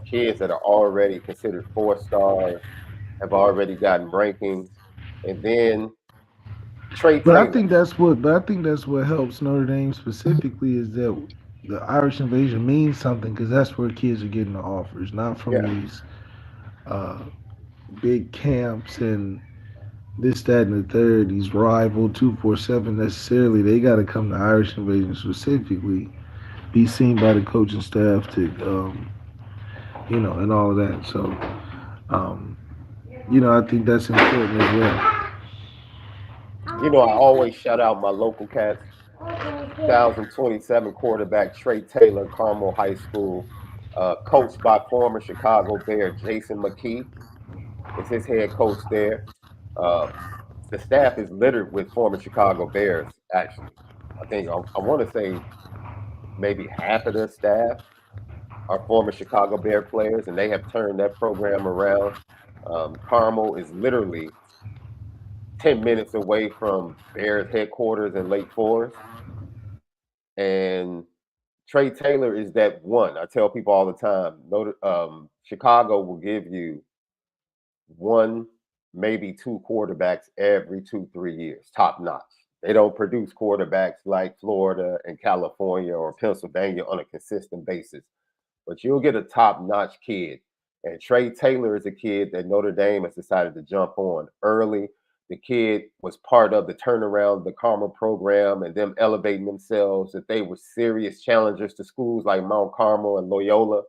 kids that are already considered 4 stars, have already gotten rankings. And then Trey But I Taylor. think that's what. But I think that's what helps Notre Dame specifically is that the Irish Invasion means something because that's where kids are getting the offers, not from Yeah. these uh, big camps and this, that, and the third. These rival 247 necessarily. They got to come to Irish Invasion specifically, be seen by the coaching staff to, and all of that. So, um, I think that's important as well. I always shout out my local cats. 2027 quarterback Trey Taylor, Carmel High School, coached by former Chicago Bear Jason McKee, is his head coach there. Uh, the staff is littered with former Chicago Bears, actually. I think I want to say maybe half of their staff are former Chicago Bear players, and they have turned that program around. Carmel is literally 10 minutes away from Bears headquarters in Lake Forest. And Trey Taylor is that one. I tell people all the time, Chicago will give you one, maybe two quarterbacks every 2, 3 years, top notch. They don't produce quarterbacks like Florida and California or Pennsylvania on a consistent basis, but you'll get a top notch kid. And Trey Taylor is a kid that Notre Dame has decided to jump on early. The kid was part of the turnaround, the Karma program, and them elevating themselves, that they were serious challengers to schools like Mount Carmel and Loyola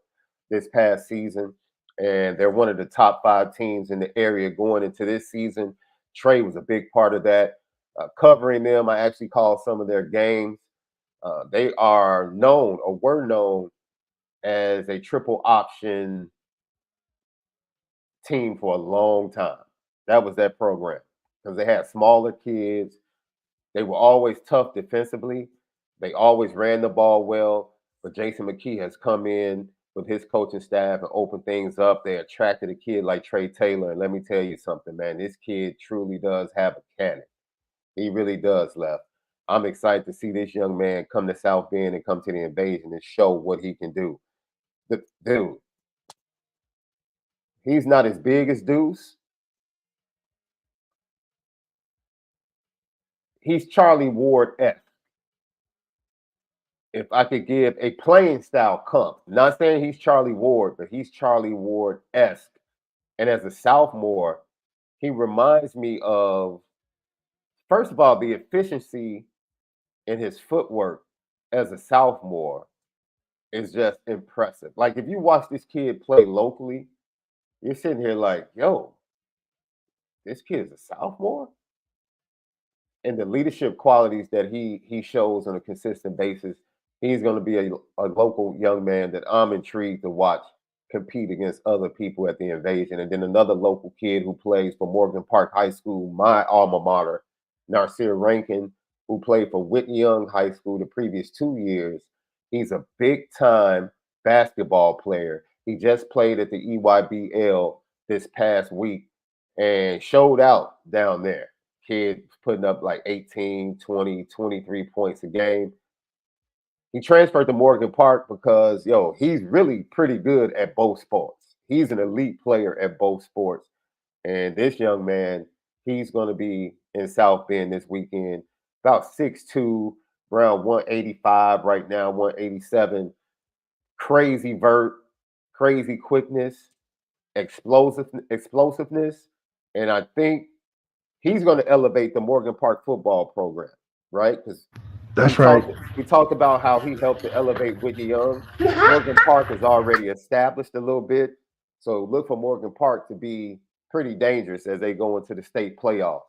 this past season. And they're one of the top 5 teams in the area going into this season. Trey was a big part of that. Covering them, I actually called some of their games. They are known or were known as a triple option team for a long time. That was that program because they had smaller kids. They were always tough defensively. They always ran the ball well. But Jason McKee has come in with his coaching staff and opened things up. They attracted a kid like Trey Taylor. And let me tell you something, man, this kid truly does have a cannon. He really does, Left. I'm excited to see this young man come to South Bend and come to the invasion and show what he can do. Dude, he's not as big as Deuce. He's Charlie Ward F. If I could give a playing style comp, not saying he's Charlie Ward, but he's Charlie Ward esque. And as a sophomore, he reminds me of, first of all, the efficiency in his footwork as a sophomore is just impressive. Like if you watch this kid play locally, you're sitting here like, yo, this kid is a sophomore? And the leadership qualities that he shows on a consistent basis, he's going to be a local young man that I'm intrigued to watch compete against other people at the invasion. And then another local kid who plays for Morgan Park High School, my alma mater, Nasir Rankin, who played for Whitney Young High School the previous 2 years. He's a big time basketball player. He just played at the EYBL this past week and showed out down there. Kid putting up like 18, 20, 23 points a game. He transferred to Morgan Park because, he's really pretty good at both sports. He's an elite player at both sports. And this young man, he's going to be in South Bend this weekend, about 6'2", around 185 right now, 187. Crazy vert, crazy quickness, explosiveness. And I think he's going to elevate the Morgan Park football program, right? Because That's right. We talked about how he helped to elevate Whitney Young. Morgan Park is already established a little bit. So look for Morgan Park to be pretty dangerous as they go into the state playoffs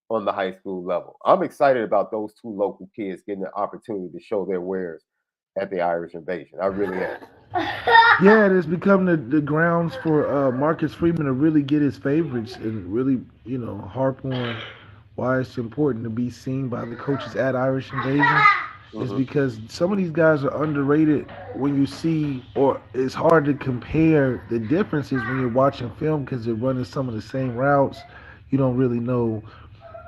on the high school level. I'm excited about those two local kids getting the opportunity to show their wares at the Irish Invasion. I really am. Yeah, it has become the grounds for Marcus Freeman to really get his favorites and really, harp on why it's important to be seen by the coaches at Irish Invasion. Is because some of these guys are underrated when you see, or it's hard to compare the differences when you're watching film because they're running some of the same routes. You don't really know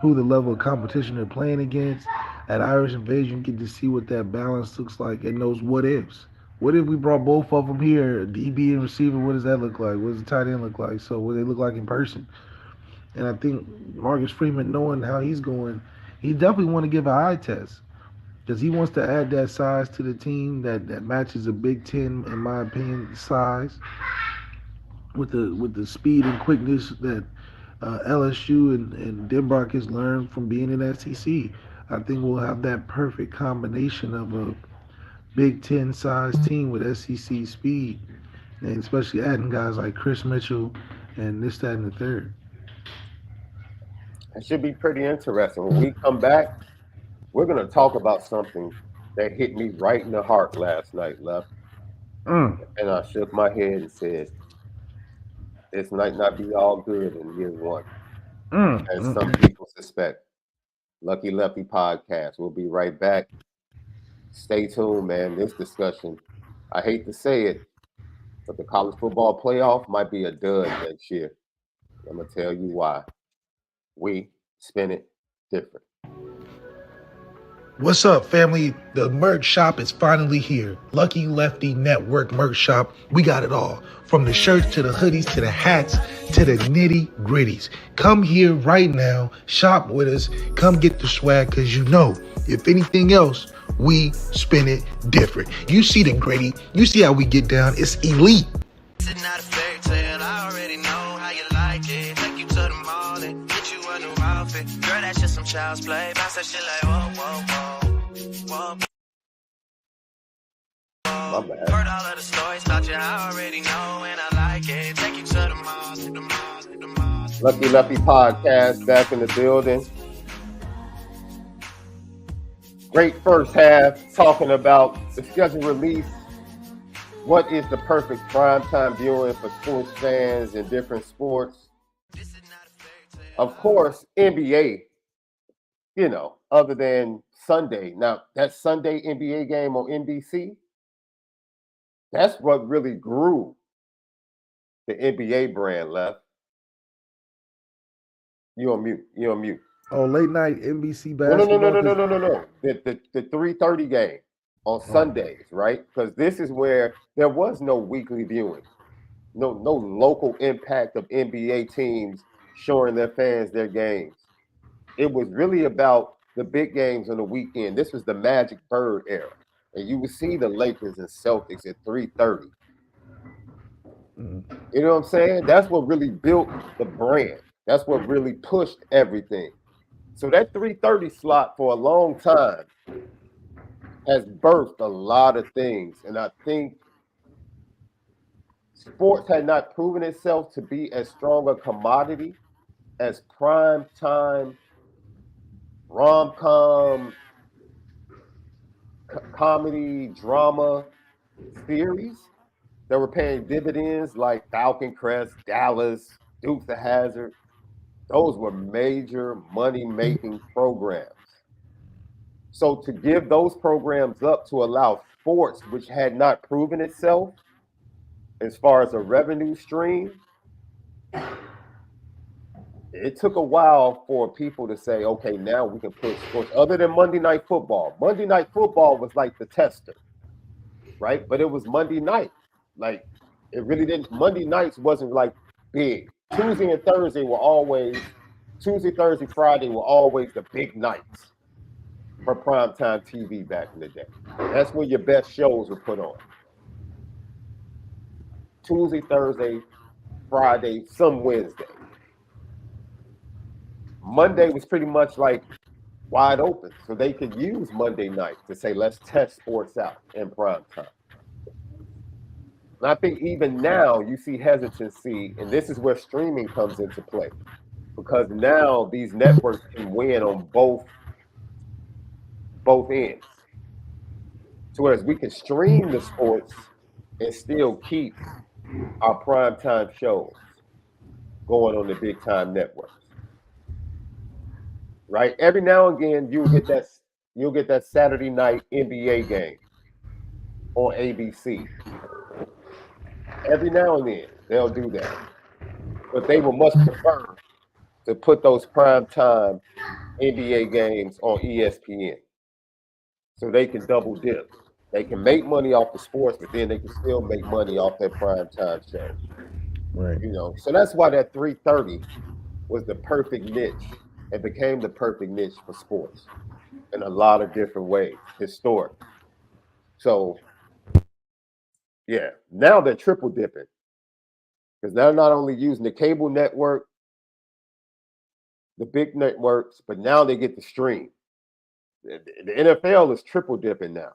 who the level of competition they're playing against. At Irish Invasion, you get to see what that balance looks like and those what ifs. What if we brought both of them here, DB and receiver? What does that look like? What does the tight end look like? So what do they look like in person? And I think Marcus Freeman, knowing how he's going, he definitely want to give an eye test because he wants to add that size to the team that matches a Big Ten, in my opinion, size with the speed and quickness that LSU and Denbrock has learned from being in SEC. I think we'll have that perfect combination of a Big Ten size team with SEC speed, and especially adding guys like Chris Mitchell and this, that, and the third. It should be pretty interesting. When we come back, we're going to talk about something that hit me right in the heart last night, Left. And I shook my head and said, this might not be all good in year one, as some people suspect. Lucky Lefty podcast. We'll be right back. Stay tuned, man. This discussion, I hate to say it, but the college football playoff might be a dud next year. I'm going to tell you why. We spin it different. What's up, family? The merch shop is finally here. Lucky Lefty Network merch shop. We got it all. From the shirts to the hoodies to the hats to the nitty gritties. Come here right now. Shop with us. Come get the swag because if anything else, we spin it different. You see the gritty. You see how we get down. It's elite. It's not a fairy tale. I already know how you like it. Take you to the mall and get you a new outfit. Girl, that's just some child's play. Bounce that shit like whoa, whoa, whoa, whoa. Heard all of the stories about you. I already know and I like it. Take you to the mall, to the mall, to the mall. Lucky Lefty podcast back in the building. Great first half talking about the schedule release. What is the perfect primetime viewing for sports fans in different sports? Of course, NBA, other than Sunday. Now, that Sunday NBA game on NBC, that's what really grew the NBA brand, Left. You on mute. Oh, late night NBC basketball. No. The 3:30 game on Sundays, right? Because this is where there was no weekly viewing, no local impact of NBA teams showing their fans their games. It was really about the big games on the weekend. This was the Magic Bird era, and you would see the Lakers and Celtics at 3:30. You know what I'm saying? That's what really built the brand. That's what really pushed everything. So that 3:30 slot for a long time has birthed a lot of things. And I think sports had not proven itself to be as strong a commodity as prime time, rom-com, comedy, drama series that were paying dividends like Falcon Crest, Dallas, Dukes of Hazzard. Those were major money-making programs. So to give those programs up to allow sports, which had not proven itself as far as a revenue stream, it took a while for people to say, okay, now we can put sports other than Monday Night Football. Monday Night Football was like the tester, right? But it was Monday night. Like It really didn't. Monday nights wasn't like big. Tuesday and Thursday were always Tuesday, Thursday, Friday were always the big nights for primetime TV back in the day. That's when your best shows were put on. Tuesday, Thursday, Friday, some Wednesday. Monday was pretty much like wide open, so they could use Monday night to say, let's test sports out in prime time. And I think even now you see hesitancy, and this is where streaming comes into play, because now these networks can win on both ends. So whereas we can stream the sports and still keep our primetime shows going on the big time networks. Right? Every now and again you'll get that Saturday night NBA game on ABC. Every now and then they'll do that. But they will much prefer to put those primetime NBA games on ESPN. So they can double dip. They can make money off the sports, but then they can still make money off their primetime show. Right. So that's why that 3:30 was the perfect niche. It became the perfect niche for sports in a lot of different ways, historic. So, yeah, now they're triple dipping because they're not only using the cable network, the big networks, but now they get the stream. The NFL is triple dipping now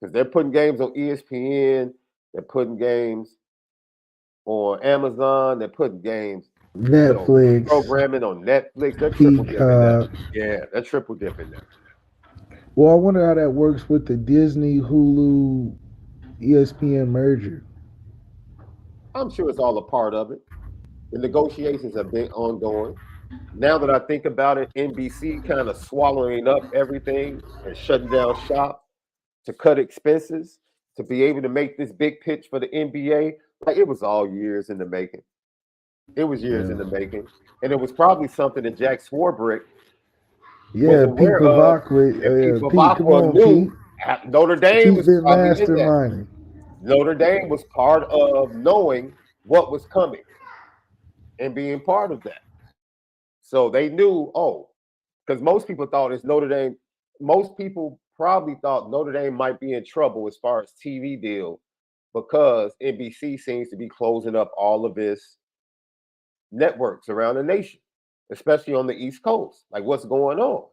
because they're putting games on ESPN, they're putting games on Amazon, they're putting games Netflix, programming on Netflix. They're triple dipping now. Yeah, they're triple dipping now. Well, I wonder how that works with the Disney, Hulu, ESPN merger. I'm sure it's all a part of it. The negotiations have been ongoing. Now that I think about it, NBC kind of swallowing up everything and shutting down shop to cut expenses to be able to make this big pitch for the NBA. Like it was all years in the making. It was years in the making, and it was probably something that Jack Swarbrick was aware of. Pete Pavakwa knew Notre Dame was probably in that. Notre Dame was part of knowing what was coming and being part of that. So they knew, because most people thought it's Notre Dame. Most people probably thought Notre Dame might be in trouble as far as TV deal because NBC seems to be closing up all of its networks around the nation, especially on the East Coast. Like, what's going on?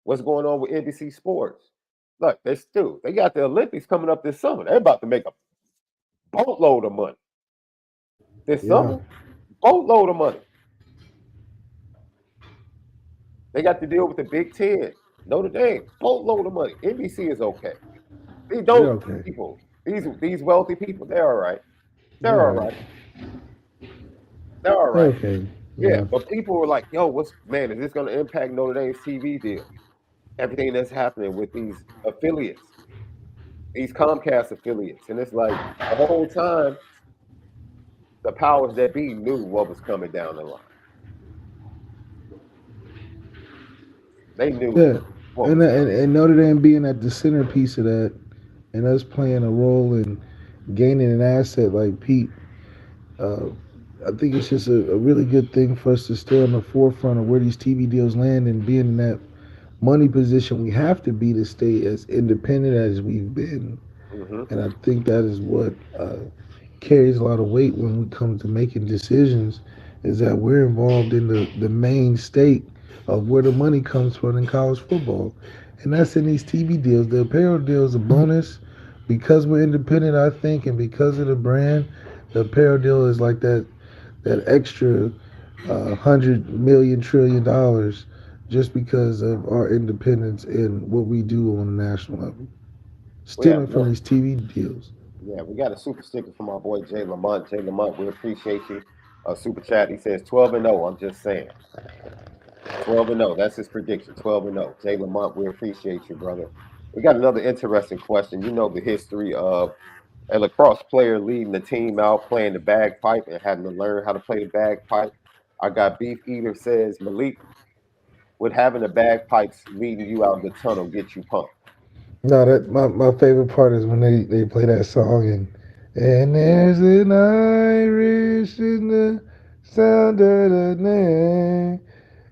What's going on with NBC Sports? Look, they got the Olympics coming up this summer. They're about to make a boatload of money this summer. Boatload of money. They got to deal with the Big Ten. Notre Dame, boatload of money. NBC is okay. These people, these wealthy people, they're all right. They're all right. They're all right. Okay. Yeah, but people were like, yo, is this going to impact Notre Dame's TV deal? Everything that's happening with these affiliates, these Comcast affiliates. And it's like the whole time, the powers that be knew what was coming down the line. They knew. Yeah. And Notre Dame being at the centerpiece of that and us playing a role in gaining an asset like Pete, I think it's just a really good thing for us to stay on the forefront of where these TV deals land and being in that money position we have to be to stay as independent as we've been. Mm-hmm. And I think that is what carries a lot of weight when we come to making decisions, is that we're involved in the main stake of where the money comes from in college football. And that's in these TV deals. The apparel deal is a bonus because we're independent, I think, and because of the brand. The apparel deal is like that extra $100 million trillion just because of our independence and what we do on a national level. Stealing from these TV deals. Yeah, we got a super sticker from our boy Jay Lamont. Jay Lamont, we appreciate you. Super chat. He says 12-0. I'm just saying. 12-0. That's his prediction. 12-0. Jay Lamont, we appreciate you, brother. We got another interesting question. You know the history of a lacrosse player leading the team out playing the bagpipe and having to learn how to play the bagpipe. I got Beef Eater says, Malik, would having the bagpipes leading you out the tunnel get you pumped? No, that my favorite part is when they play that song And there's an Irish in the sound of the name.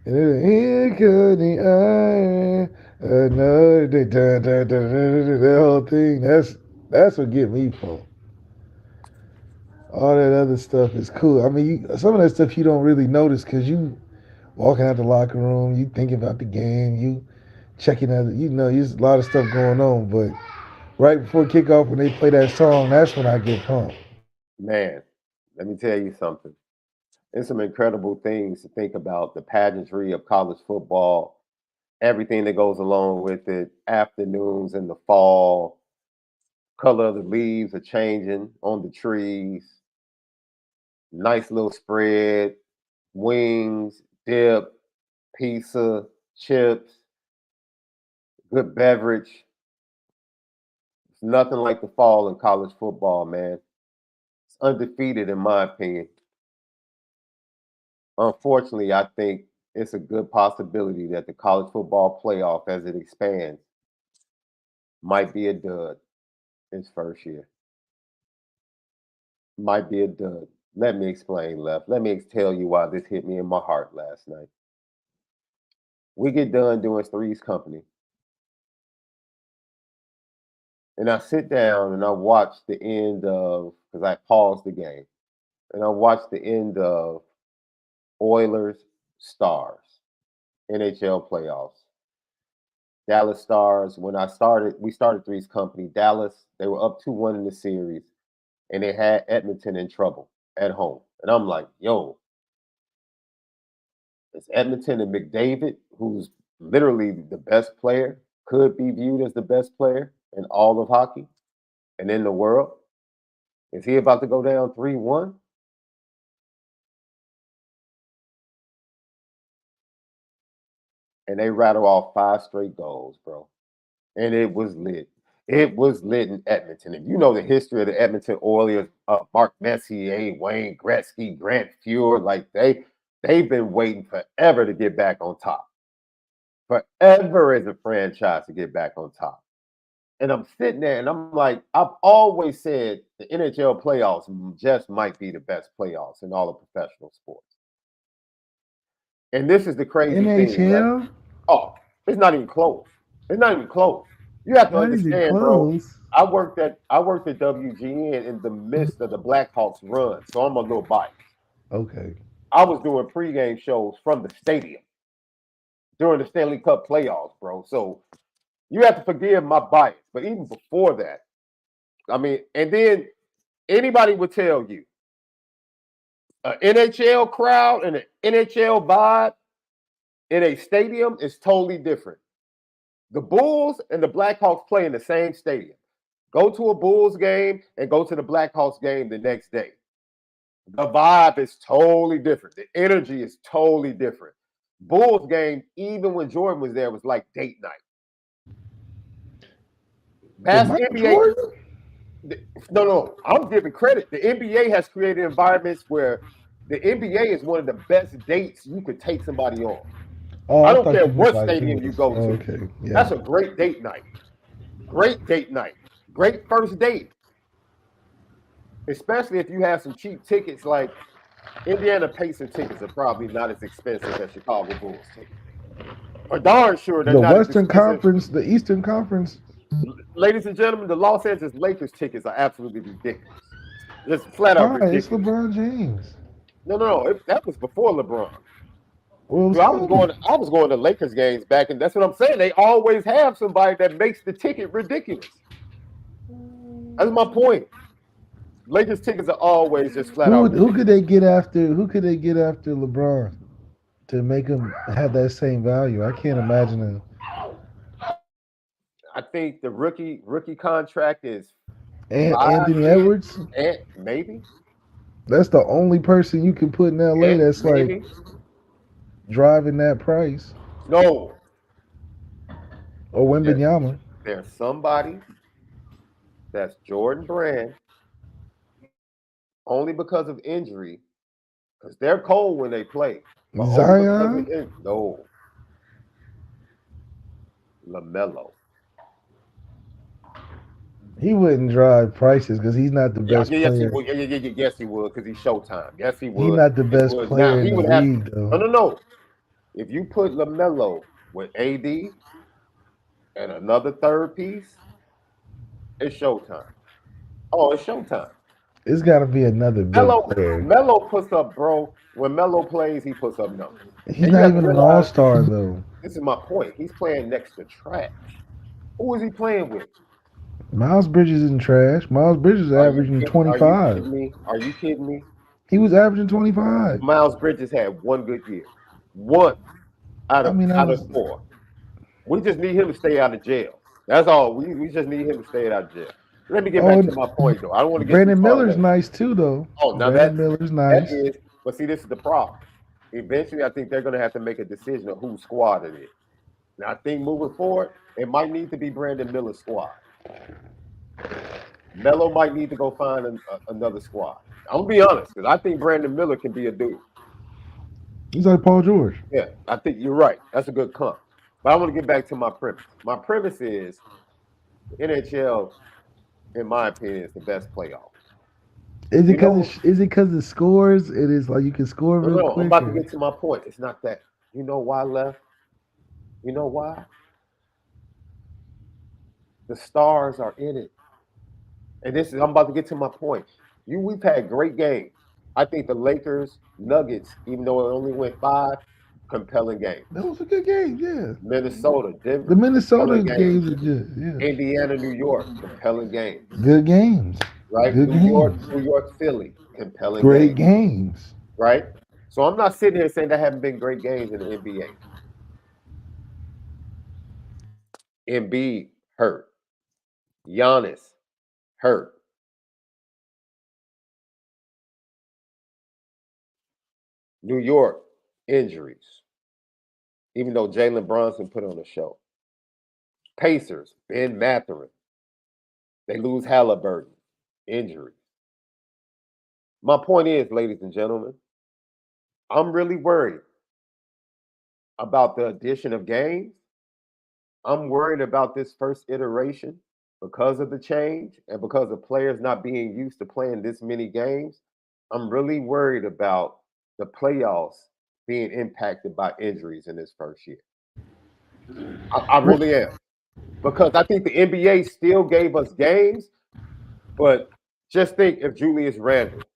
And here comes the iron. Another day. That whole thing. That's what get me pumped. All that other stuff is cool. I mean, some of that stuff you don't really notice because you walking out the locker room, you thinking about the game, you checking out, there's a lot of stuff going on. But right before kickoff, when they play that song, that's when I get pumped. Man, let me tell you something. There's some incredible things to think about the pageantry of college football, everything that goes along with it, afternoons in the fall, color of the leaves are changing on the trees, nice little spread, wings, dip, pizza, chips, good beverage. It's nothing like the fall in college football, man. It's undefeated in my opinion. Unfortunately, I think it's a good possibility that the college football playoff, as it expands, might be a dud its first year. Might be a dud. Let me explain, Left. Let me tell you why this hit me in my heart last night. We get done doing Three's Company, and I sit down and I watch the end of, because I paused the game, and I watched the end of Oilers Stars, NHL playoffs. Dallas Stars, we started Three's Company. Dallas, they were up 2-1 in the series, and they had Edmonton in trouble at home. And I'm like, yo, it's Edmonton and McDavid, who's literally the best player, could be viewed as the best player in all of hockey and in the world. Is he about to go down 3-1? And they rattle off 5 straight goals, bro. And it was lit. It was lit in Edmonton. And you know the history of the Edmonton Oilers, Mark Messier, Wayne Gretzky, Grant Fuhr, like they've been waiting forever to get back on top. Forever as a franchise to get back on top. And I'm sitting there and I'm like, I've always said the NHL playoffs just might be the best playoffs in all of professional sports. And this is the crazy thing, right? NHL? Oh, it's not even close. It's not even close. You have to Not even understand, bro. close. I worked at WGN in the midst of the Blackhawks run, so I'm a little biased. Okay. I was doing pregame shows from the stadium during the Stanley Cup playoffs, bro. So you have to forgive my bias. But even before that, I mean, and then anybody would tell you an NHL crowd and an NHL vibe in a stadium is totally different. The Bulls and the Blackhawks play in the same stadium. Go to a Bulls game and go to the Blackhawks game the next day. The vibe is totally different. The energy is totally different. Bulls game, even when Jordan was there, was like date night. With Past Michael NBA, Jordan? no, I'm giving credit. The NBA has created environments where the NBA is one of the best dates you could take somebody on. Oh, I I don't thought care you meant what like stadium you this. go Oh, to. okay. That's Yeah. a great date night. Great date night. Great first date. Especially if you have some cheap tickets, like Indiana Pacer tickets are probably not as expensive as Chicago Bulls tickets. For darn sure, they're The not as Western expensive. Conference, the Eastern Conference. Ladies and gentlemen, the Los Angeles Lakers tickets are absolutely ridiculous. Just flat out Why? It's ridiculous. LeBron James. No. That was before LeBron. Well, it was So coming. I was going to Lakers games back, and that's what I'm saying. They always have somebody that makes the ticket ridiculous. That's my point. Lakers tickets are always just flat out Who could ridiculous. they get after? Who could they get after LeBron to make him have that same value? I can't imagine it. I think the rookie contract is And five, Anthony 10, Edwards. and maybe, That's the only person you can put in LA and that's like maybe. driving that price. No, Or there, Wembenyama. there's somebody that's Jordan Brand only because of injury, because they're cold when they play, but only because of Zion. no LaMelo. He wouldn't drive prices because he's not the Yeah, best yes, he player. would. Yes, he would, because he's Showtime. Yes, he He's would. not the Yes, he best would. Now player in he the would have league no, though. no, no. If you put LaMelo with AD and another third piece, it's Showtime. Oh, it's Showtime. It's got to be another big Melo, player. Melo puts up, bro. When Melo plays, he puts up numbers. He's And you not have to even an all realize star though. this is my point. He's playing next to trash. Who is he playing with? Miles Bridges isn't trash. Miles Bridges is averaging Are you 25. kidding me? Are you kidding me? He was averaging 25. Miles Bridges had one good year. One out I of mean, that out of was four. We just need him to stay out of jail. That's all. We just need him to stay out of jail. Let me get oh, back to and my point though. I don't want to get too Brandon far Miller's away. nice too though. Oh, now Brandon Miller's that nice. is, but see, this is the problem. Eventually, I think they're going to have to make a decision of whose squad it is. Now, I think moving forward, it might need to be Brandon Miller's squad. Melo might need to go find another squad. I'm gonna be honest, because I think Brandon Miller can be a dude. He's like Paul George. Yeah, I think you're right. That's a good comp. But I want to get back to my premise. My premise is the NHL, in my opinion, is the best playoff. Is it You because know, is it because the scores? It is like you can score no, real no, I'm quick. about to Or, get to my point. It's not that. You know why, Left? You know why? The stars are in it. And this is I'm about to get to my point. We've had great games. I think the Lakers, Nuggets, even though it only went five, compelling games. that was a good game. Yeah, Minnesota, the Denver, Minnesota compelling games. games are good. Yeah, Indiana, New York, compelling games. good games. Right? Good games. New York, Philly, compelling Great games. games. Right? So I'm not sitting here saying there haven't been great games in the NBA. Embiid hurt. Giannis hurt. New York injuries. Even though Jalen Brunson put on a show. Pacers, Ben Mathurin. They lose Halliburton. Injury. My point is, ladies and gentlemen, I'm really worried about the addition of games. I'm worried about this first iteration because of the change and because of players not being used to playing this many games. I'm really worried about the playoffs being impacted by injuries in this first year. I Well, really am. Because I think the NBA still gave us games, but just think if Julius Randle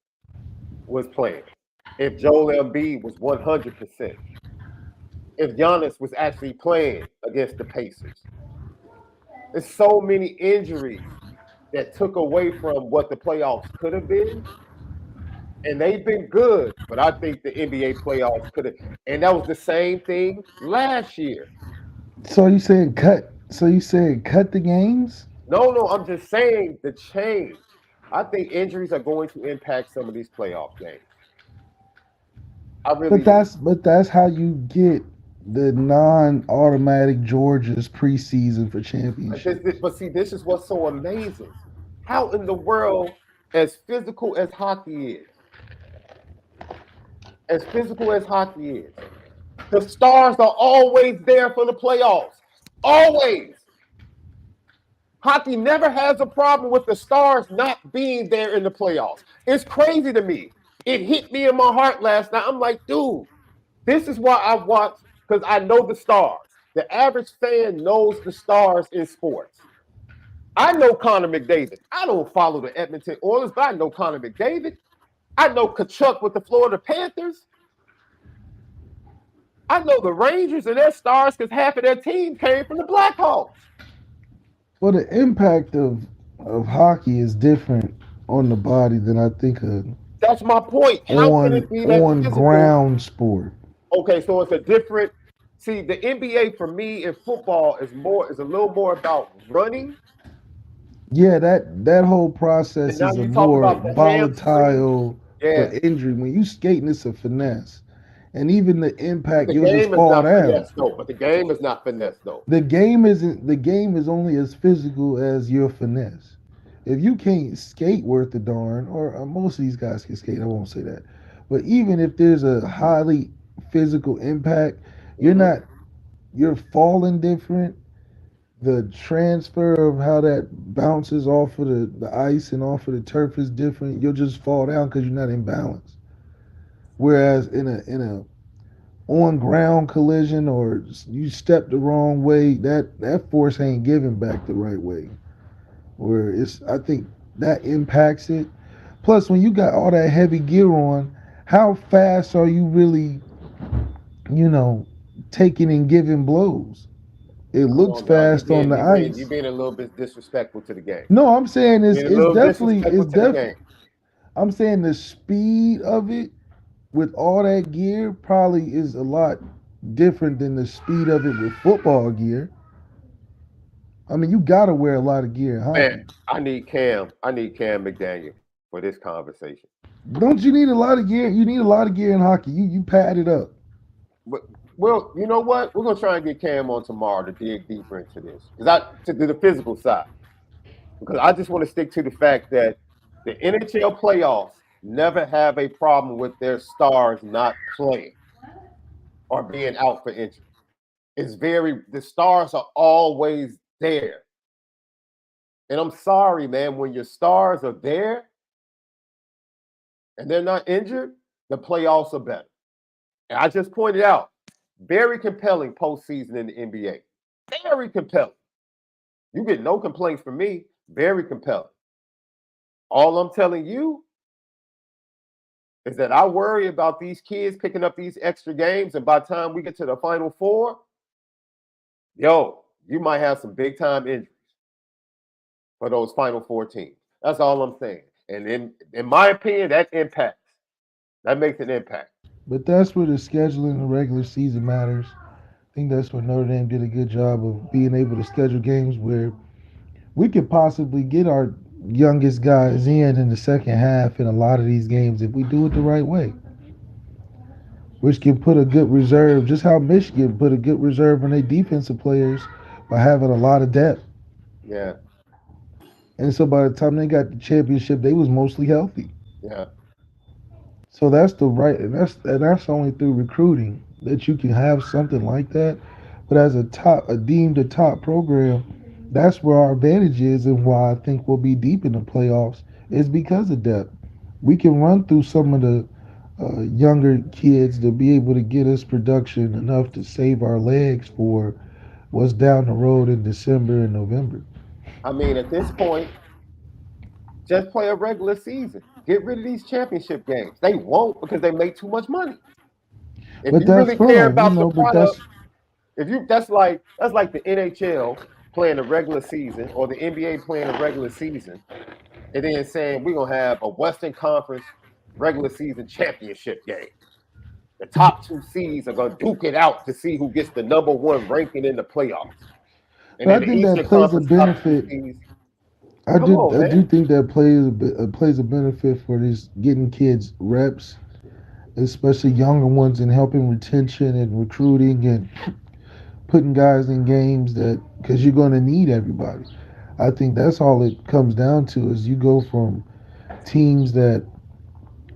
was playing, if Joel Embiid was 100%, if Giannis was actually playing against the Pacers. There's so many injuries that took away from what the playoffs could have been. And they've been good, but I think the NBA playoffs could have. And that was the same thing last year. so you saying cut? So you saying cut the games? No, I'm just saying the change. I think injuries are going to impact some of these playoff games. I really do. But that's how you get the non-automatic Georgia's preseason for championships. But see, this is what's so amazing. How in the world, as physical as hockey is, as physical as hockey is, the stars are always there for the playoffs. Always. Hockey never has a problem with the stars not being there in the playoffs. It's crazy to me. It hit me in my heart last night. I'm like, dude, this is why I watch, because I know the stars. The average fan knows the stars in sports. I know Connor McDavid. I don't follow the Edmonton Oilers, but I know Connor McDavid. I know Kachuk with the Florida Panthers. I know the Rangers and their stars because half of their team came from the Blackhawks. Well, the impact of hockey is different on the body than I think That's my point. How can it be that on physical? ground sport. Okay, so it's a different. See, the NBA for me in football is a little more about running. Yeah, that whole And process now is a you talk more about the hamstring. volatile for Yeah, injury. When you skating, it's a finesse, and even the but impact, the you'll just game is fall not down. finesse though. But the game is not finesse though. The game isn't. The game is only as physical as your finesse. If you can't skate worth the darn, or most of these guys can skate, I won't say that. But even if there's a highly physical impact, you're Mm-hmm. not. You're falling different. the transfer of how that bounces off of the ice and off of the turf is different. You'll just fall down because you're not in balance. Whereas in a on ground collision or you step the wrong way, that force ain't given back the right way. Where it's I think that impacts it. Plus, when you got all that heavy gear on, how fast are you really, you know, taking and giving blows? It Come looks on now, fast on the you ice. being a little bit disrespectful to the game. No, I'm saying Being a little disrespectful it's to the def game. I'm saying the speed of it with all that gear probably is a lot different than the speed of it with football gear. I mean, you gotta wear a lot of gear in Man, hockey. I need Cam McDaniel for this conversation. Don't you need a lot of gear? You need a lot of gear in hockey. You pad it up. But well, you know what? We're gonna try and get Cam on tomorrow to dig deeper into this. To do the physical side. Because I just want to stick to the fact that the NHL playoffs never have a problem with their stars not playing or being out for injury. The stars are always there. And I'm sorry, man, when your stars are there and they're not injured, the playoffs are better. And I just pointed out, very compelling postseason in the NBA. Very compelling. You get no complaints from me. Very compelling. All I'm telling you is that I worry about these kids picking up these extra games, and by the time we get to the Final Four, you might have some big time injuries for those Final Four teams. That's all I'm saying. And in my opinion, that impacts. That makes an impact. But that's where the scheduling the regular season matters. I think that's where Notre Dame did a good job of being able to schedule games where we could possibly get our youngest guys in the second half in a lot of these games if we do it the right way. Which can put a good reserve, just how Michigan put a good reserve on their defensive players by having a lot of depth. Yeah, And so by the time they got the championship, they was mostly healthy. yeah. So that's the right, and that's only through recruiting that you can have something like that. But as a deemed a top program, that's where our advantage is, and why I think we'll be deep in the playoffs is because of depth. We can run through some of the younger kids to be able to get us production enough to save our legs for what's down the road in December and November. I mean, at this point, just play a regular season. Get rid of these championship games. They won't because they make too much money. If But you that's really care fine, about the But product, that's if you that's like the NHL playing a regular season or the NBA playing a regular season and then saying we're gonna have a Western Conference regular season championship game. The top two seeds are gonna duke it out to see who gets the number one ranking in the playoffs. And but then I the think that Eastern plays a Conference top two benefit. seeds. I Come do on, I do man. think that plays a benefit for these getting kids reps, especially younger ones, and helping retention and recruiting and putting guys in games that because you're going to need everybody. I think that's all it comes down to is you go from teams that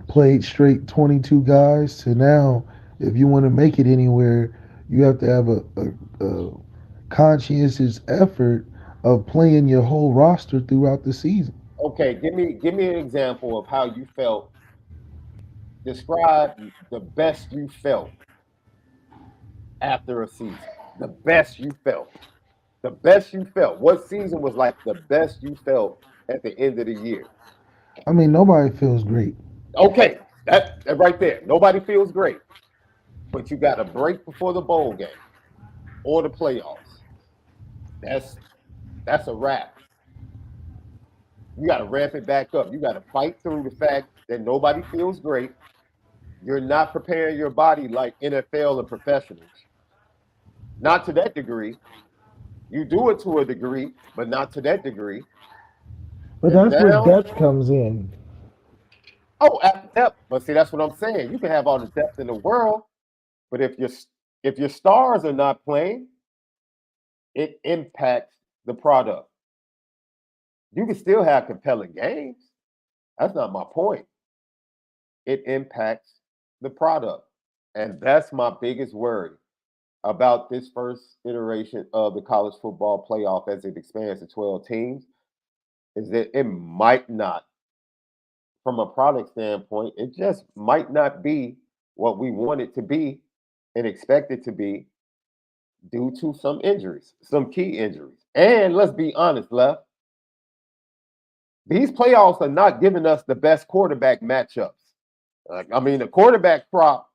played straight 22 guys to now if you want to make it anywhere you have to have a conscientious effort of playing your whole roster throughout the season. Okay, give me an example of how you felt. Describe the best you felt after a season. The best you felt. The best you felt. What season was like the best you felt at the end of the year? I mean, nobody feels great. Okay, that right there. Nobody feels great, but you got a break before the bowl game or the playoffs. That's that's a wrap. You got to ramp it back up. You got to fight through the fact that nobody feels great. You're not preparing your body like NFL and professionals. Not to that degree. You do it to a degree, but not to that degree. But And that's where now, depth comes in. oh, at depth. But see, that's what I'm saying. You can have all the depth in the world, but if your stars are not playing, it impacts the product. You can still have compelling games. That's not my point. It impacts the product. And that's my biggest worry. about this first iteration of the college football playoff as it expands to 12 teams is that it might not, from a product standpoint, it just might not be what we want it to be and expect it to be due to some injuries, some key injuries. And let's be honest, Left, these playoffs are not giving us the best quarterback matchups. I mean, the quarterback prop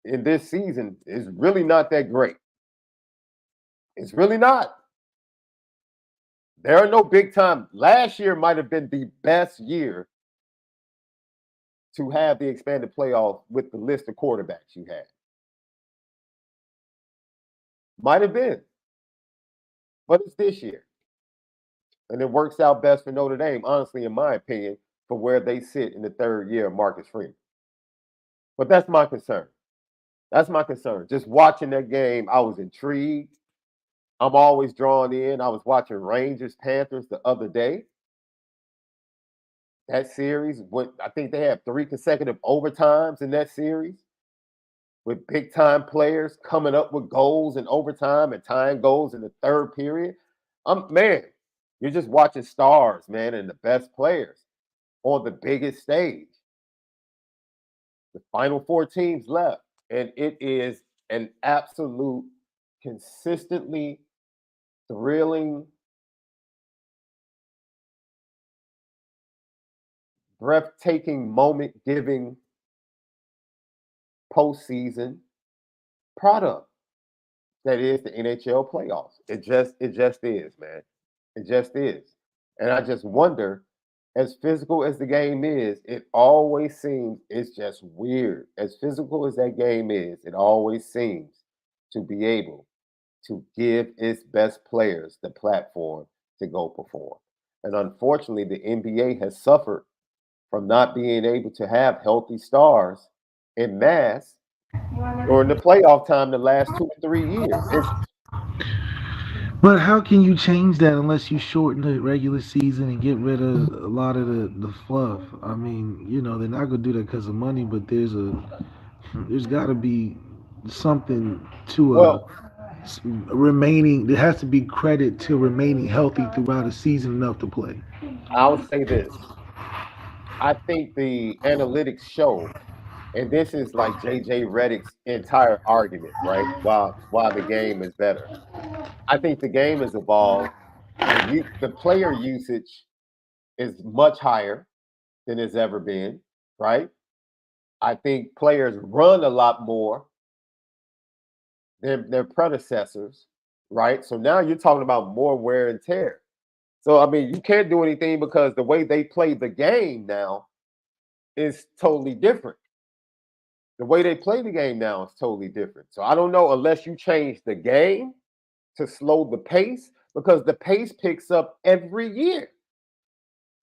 in this season is really not that great. It's really not. There are no big time. Last year might have been the best year to have the expanded playoff with the list of quarterbacks you had. Might have been. But it's this year. And it works out best for Notre Dame, honestly, in my opinion, for where they sit in the third year of Marcus Freeman. But that's my concern. That's my concern. Just watching that game, I was intrigued. I'm always drawn in. I was watching Rangers Panthers the other day. That series, I think they had 3 consecutive overtimes in that series with big time players coming up with goals in overtime and tying goals in the third period. Man, you're just watching stars, man, and the best players on the biggest stage. The final 4 teams left, and it is an absolute, consistently thrilling, breathtaking, moment-giving postseason product that is the NHL playoffs. It just is, man. It just is. And I just wonder, as physical as the game is, it always seems it's just weird. As physical as that game is, it always seems to be able to give its best players the platform to go perform. And unfortunately, the NBA has suffered from not being able to have healthy stars in mass during the playoff time the last 2 or 3 years. But how can you change that unless you shorten the regular season and get rid of a lot of the fluff? I mean, they're not gonna do that because of money, but there's got to be something to remaining. There has to be credit to remaining healthy throughout a season enough to play. I'll say this. I think the analytics show, and this is like JJ Redick's entire argument, right? Why the game is better. I think the game has evolved. The player usage is much higher than it's ever been, right? I think players run a lot more than their predecessors, right? So now you're talking about more wear and tear. So, I mean, you can't do anything because the way they play the game now is totally different. The way they play the game now is totally different. So I don't know, unless you change the game to slow the pace, because the pace picks up every year.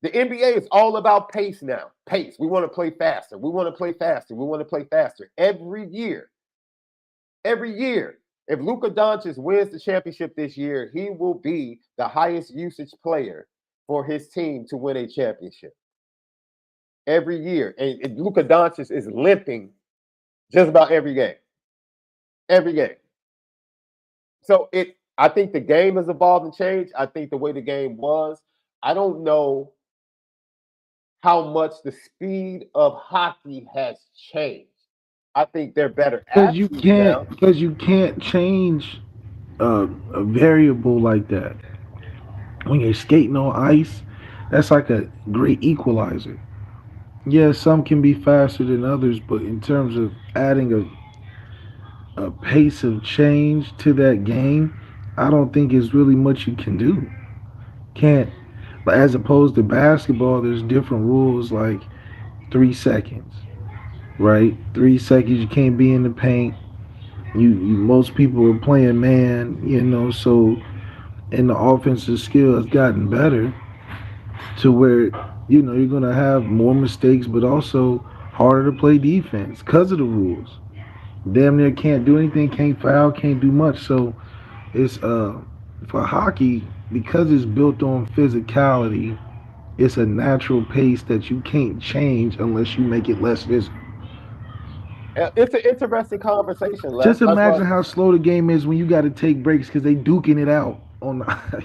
The NBA is all about pace now. Pace. We want to play faster. We want to play faster. We want to play faster every year. Every year. If Luka Doncic wins the championship this year, he will be the highest usage player for his team to win a championship. Every year. And Luka Doncic is limping just about every game. Every game. So I think the game has evolved and changed. I think the way the game was, I don't know how much the speed of hockey has changed. I think they're better because you can't change a variable like that when you're skating on ice. That's like a great equalizer. Yeah, some can be faster than others, but in terms of adding a pace of change to that game, I don't think it's really much you can do. Can't, as opposed to basketball, there's different rules like 3 seconds, right? 3 seconds you can't be in the paint. You most people are playing man, so and the offensive skill has gotten better to where you're gonna have more mistakes, but also harder to play defense because of the rules. Damn near can't do anything, can't foul, can't do much. So it's for hockey, because it's built on physicality, it's a natural pace that you can't change unless you make it less physical. It's an interesting conversation, Les. Just imagine how slow the game is when you got to take breaks because they duking it out on the ice.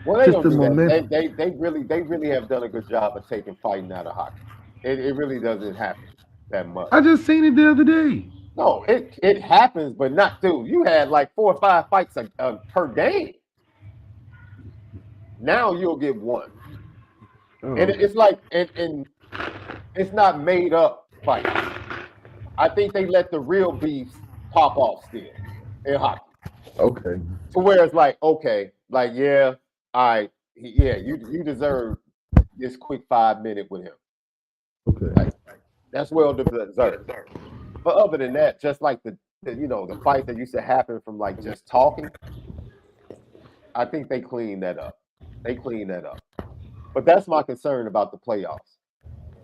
Well, they Just don't the do that. momentum. They really have done a good job of taking fighting out of hockey. It really doesn't happen that much. I just seen it the other day. No, it happens, but not, dude. You had like 4 or 5 fights per game. Now you'll get one, and it's like and it's not made up fights. I think they let the real beefs pop off still in hockey. Okay. To where it's like, okay, like yeah, all right, yeah, you deserve this quick 5-minute with him. Okay. Like, that's well deserved. But other than that, just like the fight that used to happen from like just talking, I think they cleaned that up. But that's my concern about the playoffs.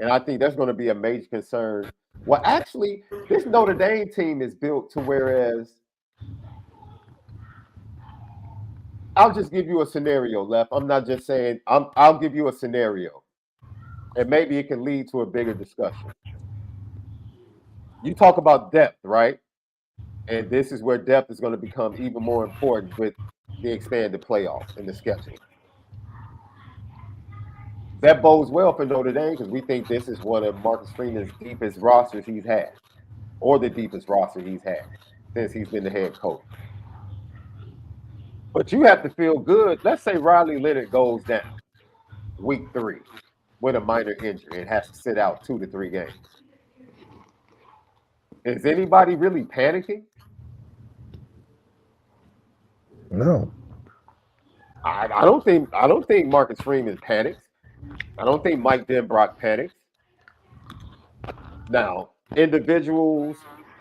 And I think that's going to be a major concern. Well, actually, this Notre Dame team is built to whereas I'll just give you a scenario, Left. I'm not just saying I'll give you a scenario. And maybe it can lead to a bigger discussion. You talk about depth, right? And this is where depth is going to become even more important with the expanded playoffs and the schedule. That bodes well for Notre Dame because we think this is one of Marcus Freeman's deepest rosters he's had, or the deepest roster he's had since he's been the head coach. But you have to feel good. Let's say Riley Leonard goes down week 3 with a minor injury and has to sit out 2 to 3 games. Is anybody really panicking? No. I don't think Marcus Freeman panics. I don't think Mike Denbrock panics. Now, individuals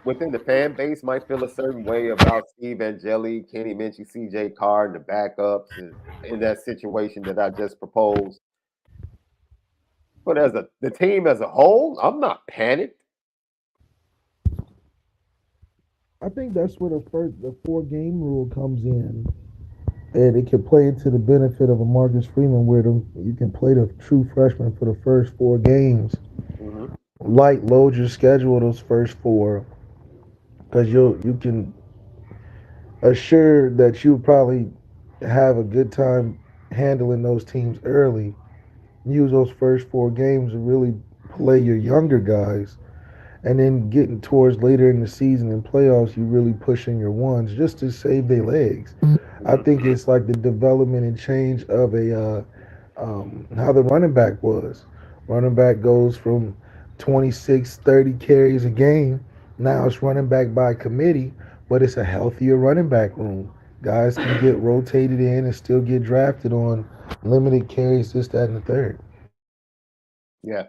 within the fan base might feel a certain way about Steve Angeli, Kenny Minchie, CJ Carr, and the backups and in that situation that I just proposed. But as the team as a whole, I'm not panicked. I think that's where the 4-game rule comes in. And it can play into the benefit of a Marcus Freeman where you can play the true freshman for the first 4 games. Mm-hmm. Light load your schedule those first 4 because you can assure that you'll probably have a good time handling those teams early. Use those first 4 games to really play your younger guys. And then getting towards later in the season and playoffs, you really pushing your ones just to save their legs. I think it's like the development and change of how the running back was. Running back goes from 26, 30 carries a game. Now it's running back by committee, but it's a healthier running back room. Guys can get rotated in and still get drafted on limited carries, this, that, and the third. Yeah,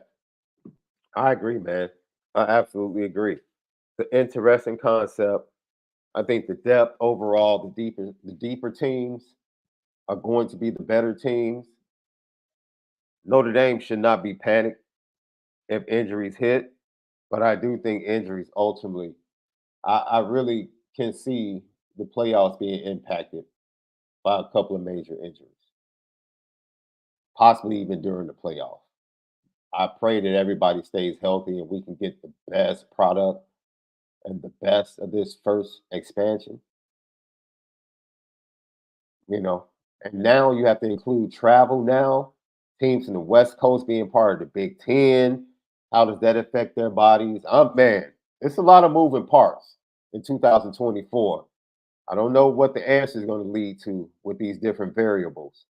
I agree, man. I absolutely agree. The interesting concept. I think the depth overall, the deeper teams are going to be the better teams. Notre Dame should not be panicked if injuries hit, but I do think injuries ultimately, I really can see the playoffs being impacted by a couple of major injuries, possibly even during the playoff. I pray that everybody stays healthy and we can get the best product and the best of this first expansion. And now you have to include travel now. Teams in the West Coast being part of the Big Ten. How does that affect their bodies? Man, it's a lot of moving parts in 2024. I don't know what the answer is going to lead to with these different variables,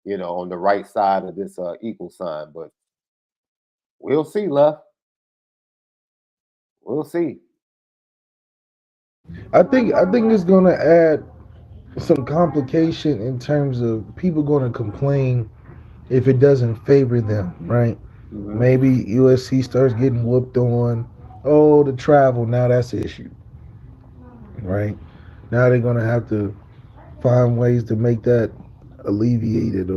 on the right side of this equal sign, but we'll see, Left. We'll see. I think it's going to add some complication in terms of people going to complain if it doesn't favor them, right? Mm-hmm. Maybe USC starts getting whooped on. Oh, the travel, now that's the issue, right? Now they're going to have to find ways to make that alleviated.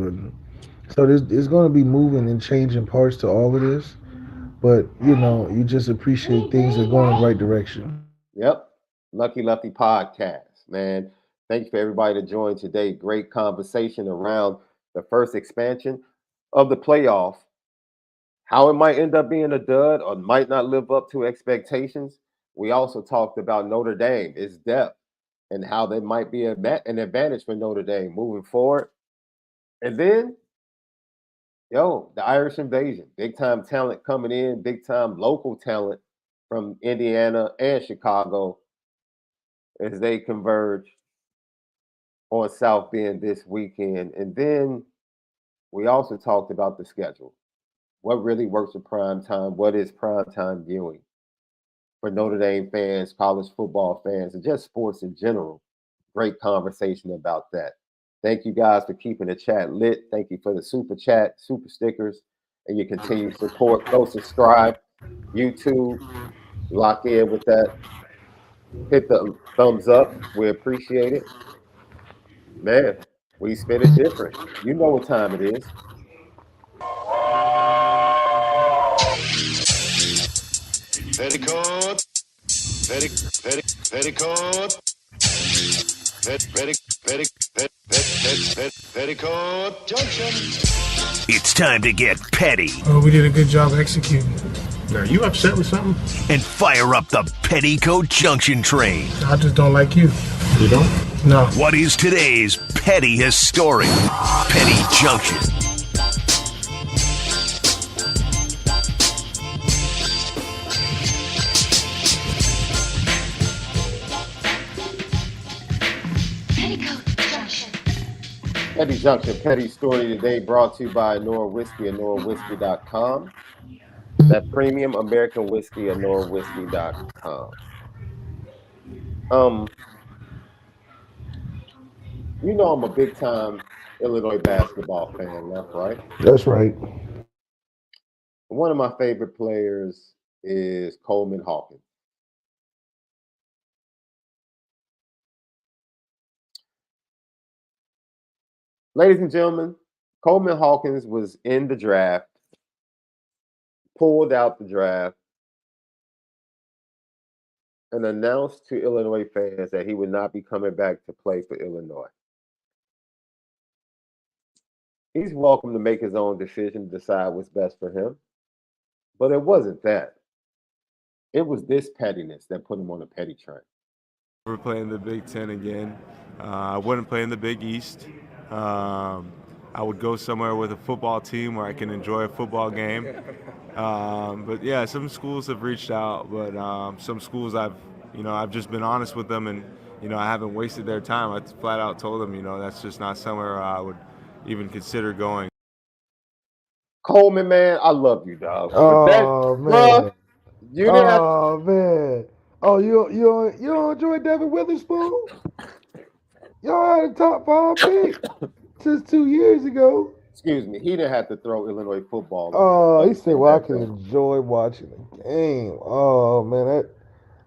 So there's going to be moving and changing parts to all of this. But, you just appreciate things are going in the right direction. Yep. Lucky Lefty podcast, man. Thank you for everybody to join today. Great conversation around the first expansion of the playoff. how it might end up being a dud or might not live up to expectations. We also talked about Notre Dame, its depth, and how that might be an advantage for Notre Dame moving forward. And then, the Irish invasion, big time talent coming in, big time local talent from Indiana and Chicago as they converge on South Bend this weekend. And then we also talked about the schedule. What really works for prime time? What is prime time viewing for Notre Dame fans, college football fans, and just sports in general? Great conversation about that. Thank you guys for keeping the chat lit. Thank you for the super chat, super stickers, and your continued support. Go subscribe, YouTube, lock in with that. Hit the thumbs up. We appreciate it. Man, we spin it different. You know what time it is. Petticoat. Petticoat. Petticoat Junction. It's time to get petty. Oh, we did a good job executing. Are you upset with something? And fire up the Petticoat Junction train. I just don't like you. You don't? No. What is today's petty history? Petty Junction. Petty Junction, Petty Story today brought to you by ONORA Whiskey, ONORAWhiskey.com. That premium American whiskey, ONORAWhiskey.com. I'm a big time Illinois basketball fan, left, right? That's right. One of my favorite players is Coleman Hawkins. Ladies and gentlemen, Coleman Hawkins was in the draft, pulled out the draft, and announced to Illinois fans that he would not be coming back to play for Illinois. He's welcome to make his own decision, decide what's best for him. But it wasn't that. It was this pettiness that put him on a petty train. We're playing the Big Ten again. I wouldn't play in the Big East. I would go somewhere with a football team where I can enjoy a football game. But yeah, some schools have reached out, but some schools I've just been honest with them, and I haven't wasted their time. I flat out told them, that's just not somewhere I would even consider going. Coleman, man, I love you, dog. Oh, man. Bruh, you didn't have man. Oh, you don't enjoy Devin Witherspoon? Y'all had a top 5 pick since 2 years ago. Excuse me, he didn't have to throw Illinois football. Oh, he said, well, I can enjoy watching the game. Oh, man, that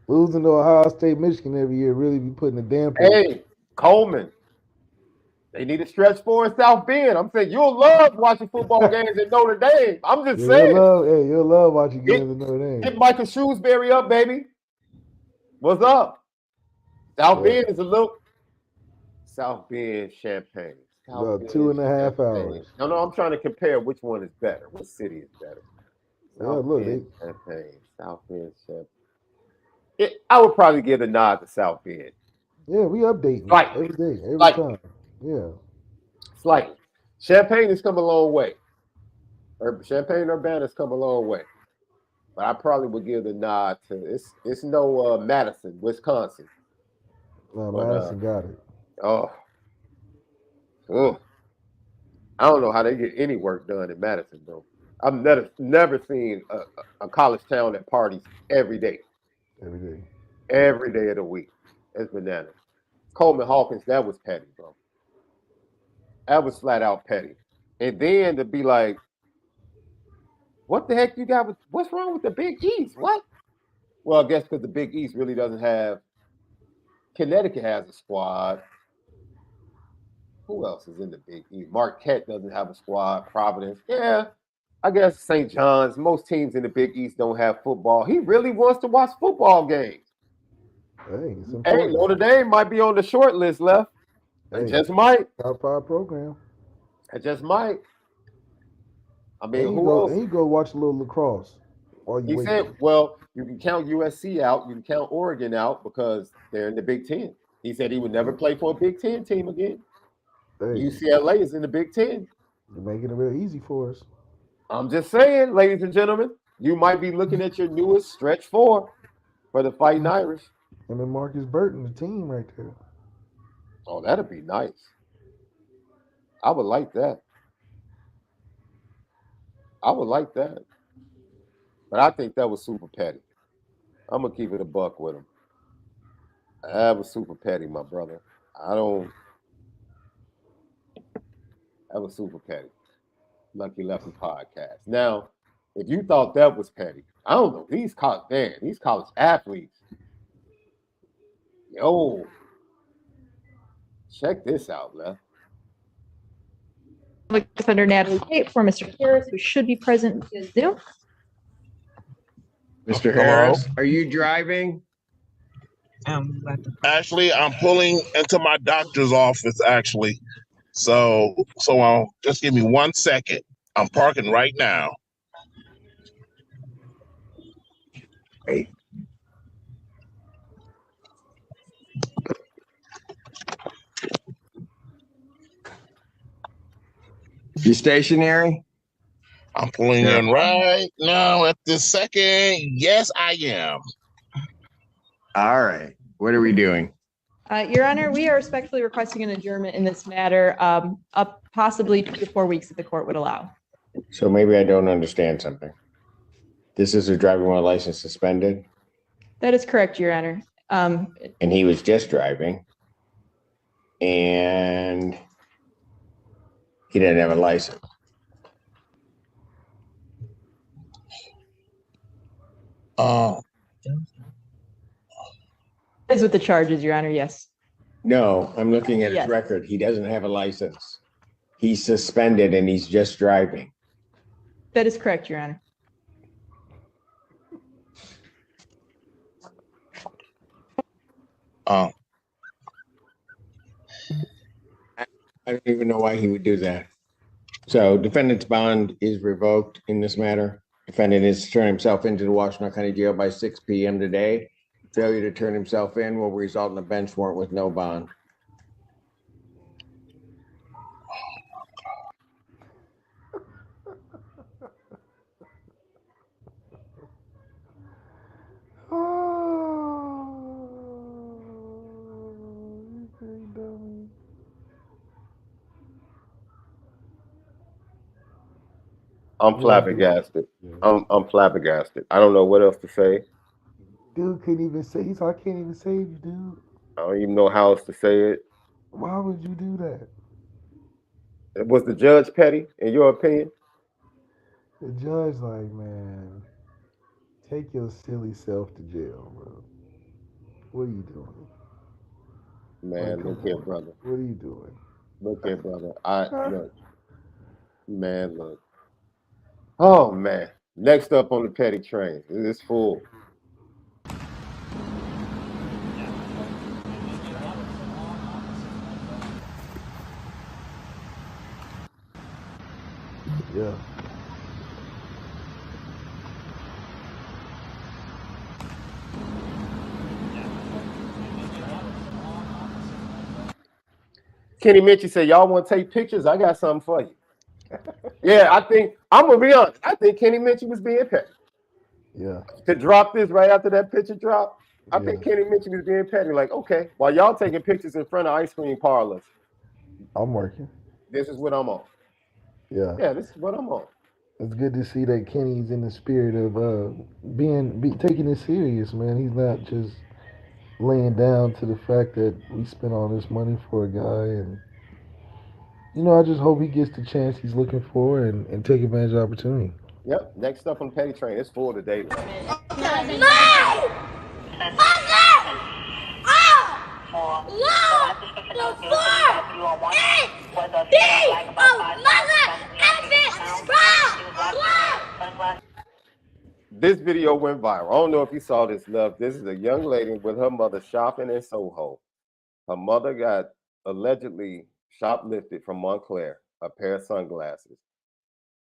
losing to Ohio State, Michigan every year really be putting a damper. Hey, Coleman, they need a stretch 4 in South Bend. I'm saying you'll love watching football games at Notre Dame. I'm just saying. You'll love watching games at Notre Dame. Get Michael Shrewsbury up, baby. What's up? South Bend is a little... South Bend, Champaign. About 2.5 hours. No, I'm trying to compare which one is better. What city is better? South Bend, Champaign. South Bend, Champaign. I would probably give the nod to South Bend. Yeah, we update every day, every time. Yeah. Slightly. Champaign has come a long way. Champaign Urbana has come a long way. But I probably would give the nod to it's no Madison, Wisconsin. No, Madison got it. Oh. I don't know how they get any work done in Madison, though. I've never seen a college town that parties every day. Every day. Every day of the week. It's bananas. Coleman Hawkins, that was petty, bro. That was flat out petty. And then to be like, what the heck you got with, what's wrong with the Big East? What? Well, I guess because the Big East really doesn't have, Connecticut has a squad. Who else is in the Big East? Marquette doesn't have a squad. Providence. Yeah, I guess St. John's. Most teams in the Big East don't have football. He really wants to watch football games. Hey, Notre Dame might be on the short list, left. It just might. Top 5 program. It just might. I mean, And who else? you go watch a little lacrosse while you He wait. said, well, you can count USC out, you can count Oregon out because they're in the Big Ten. He said he would never play for a Big Ten team again. Hey, UCLA is in the Big Ten. you're making it real easy for us. I'm just saying, ladies and gentlemen, you might be looking at your newest stretch four for the Fighting Irish. Him and Marcus Burton, the team right there. Oh, that'd be nice. I would like that. I would like that. But I think that was super petty. I'm gonna keep it a buck with him. That was super petty, my brother. That was super petty. Lucky Lefty podcast. Now, if you thought that was petty, I don't know. These college athletes. Yo, check this out, Lef. Defender Natalie Tate for Mr. Harris, who should be present via Zoom. Mr. Harris, are you driving? Actually, I'm pulling into my doctor's office, actually. So just give me 1 second. I'm parking right now. Great. You stationary? I'm pulling in right now at this second. Yes, I am. All right. What are we doing? Your Honor, we are respectfully requesting an adjournment in this matter, up possibly 2 to 4 weeks if the court would allow. So maybe I don't understand something. This is a driving while license suspended? That is correct, Your Honor. And he was just driving. And he didn't have a license. Is with the charges, Your Honor, yes. No, I'm looking at his record. He doesn't have a license. He's suspended and he's just driving. That is correct, Your Honor. I don't even know why he would do that. So defendant's bond is revoked in this matter. Defendant is to turn himself into the Washington County Jail by 6 p.m. today. Failure to turn himself in will result in a bench warrant with no bond. I'm flabbergasted. I'm flabbergasted. I don't know what else to say. Dude couldn't even say. He's like, I can't even save you, dude. I don't even know how else to say it. Why would you do that? Was the judge petty, in your opinion? The judge, like, man, take your silly self to jail, bro. What are you doing? Man, look here, brother. What are you doing? Look here, brother. Look. Man, look. Oh, man. Next up on the petty train. It's full. Yeah. Kenny Minchie said, y'all want to take pictures? I got something for you. Yeah, I'm going to be honest. I think Kenny Minchie was being petty. Yeah. To drop this right after that picture drop, I think Kenny Minchie was being petty. Like, okay, while y'all taking pictures in front of ice cream parlors, I'm working. This is what I'm on. Yeah. Yeah, this is what I'm on. It's good to see that Kenny's in the spirit of taking it serious, man. He's not just laying down to the fact that we spent all this money for a guy. And, you know, I just hope he gets the chance he's looking for and take advantage of the opportunity. Yep. Next up on Petty Train, it's full today. No! This video went viral. I don't know if you saw this, love. This is a young lady with her mother shopping in Soho. Her mother got allegedly shoplifted from Montclair, a pair of sunglasses.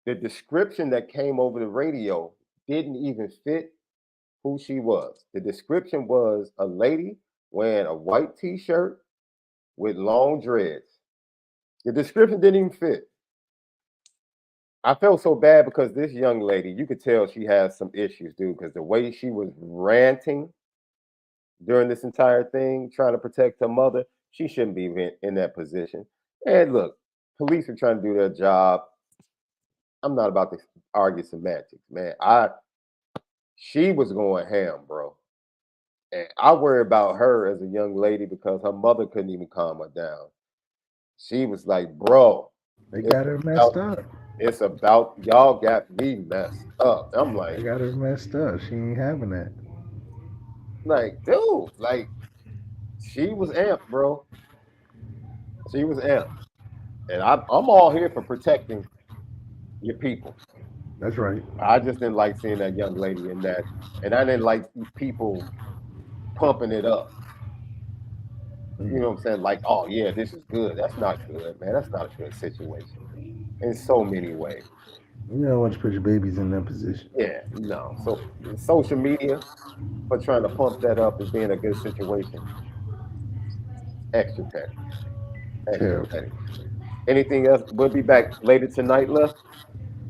the description that came over the radio didn't even fit who she was. The description was a lady wearing a white t-shirt with long dreads. The description didn't even fit. I felt so bad because this young lady, you could tell she has some issues, dude, because the way she was ranting during this entire thing, trying to protect her mother, she shouldn't be in that position. And look, police are trying to do their job. I'm not about to argue semantics, man. She was going ham, bro. And I worry about her as a young lady because her mother couldn't even calm her down. She was like, bro, They got her messed up. It's about y'all got me messed up. I'm like, They got her messed up. She ain't having that. Like, dude, like she was amped, bro. She was amped. And I'm all here for protecting your people. That's right. I just didn't like seeing that young lady in that. And I didn't like people pumping it up. You know what I'm saying? Like, oh yeah, this is good. That's not good, man. That's not a good situation in so many ways. You don't want to put your babies in that position. Yeah, no. So social media for trying to pump that up as being a good situation. Extra petty. Extra petty. Anything else? We'll be back later tonight, Left.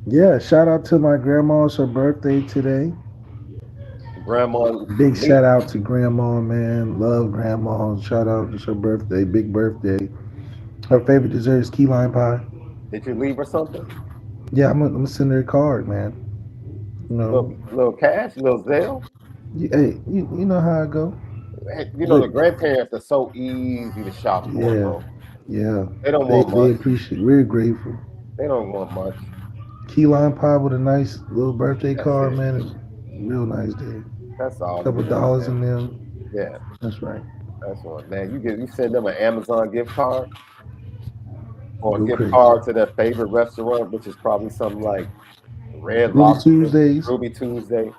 Yeah, shout out to my grandma. It's her birthday today. Grandma. Big shout out to grandma, man. Love grandma. Shout out. It's her birthday. Big birthday. Her favorite dessert is key lime pie. Did you leave her something? Yeah, I'm gonna send her a card, man. You know, little cash, little Zelle. Hey, you know how I go. You know, the grandparents are so easy to shop for, bro. Yeah. They don't want much. They appreciate. We're grateful. They don't want much. Key lime pie with a nice little birthday card, man. Real nice day. That's all. Couple dollars in them. Yeah. That's right. That's one, man. You send them an Amazon gift card or a gift card to their favorite restaurant, which is probably something like Ruby Tuesdays. Ruby Tuesday.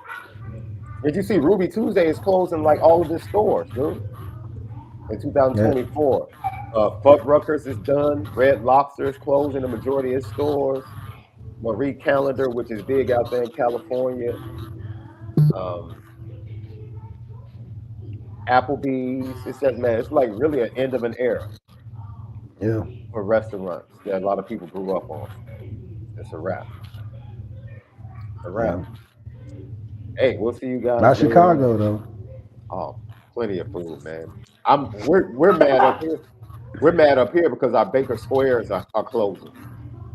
Did you see Ruby Tuesday is closing like all of its stores, dude? In 2024. Fuddruckers is done. Red Lobster is closing the majority of its stores. Marie Calendar, which is big out there in California. Applebee's. It says, man, it's like really an end of an era. Yeah. For restaurants that a lot of people grew up on. It's a wrap. A wrap. Yeah. Hey, we'll see you guys. Not Chicago though. Oh, plenty of food, man. We're mad up here. We're mad up here because our Baker Squares are closing.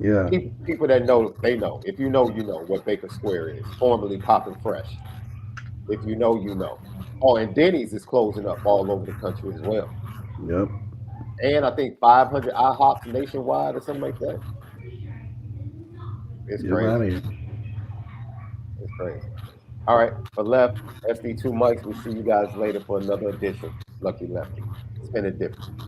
Yeah. People that know, they know. If you know, you know what Baker Square is. Formerly Poppin' Fresh. If you know, you know. Oh, and Denny's is closing up all over the country as well. Yep. And I think 500 IHOPs nationwide or something like that. It's crazy. It's crazy. All right, for Left, SD2 Mics, we'll see you guys later for another edition. Lucky Lefty. Spin it different.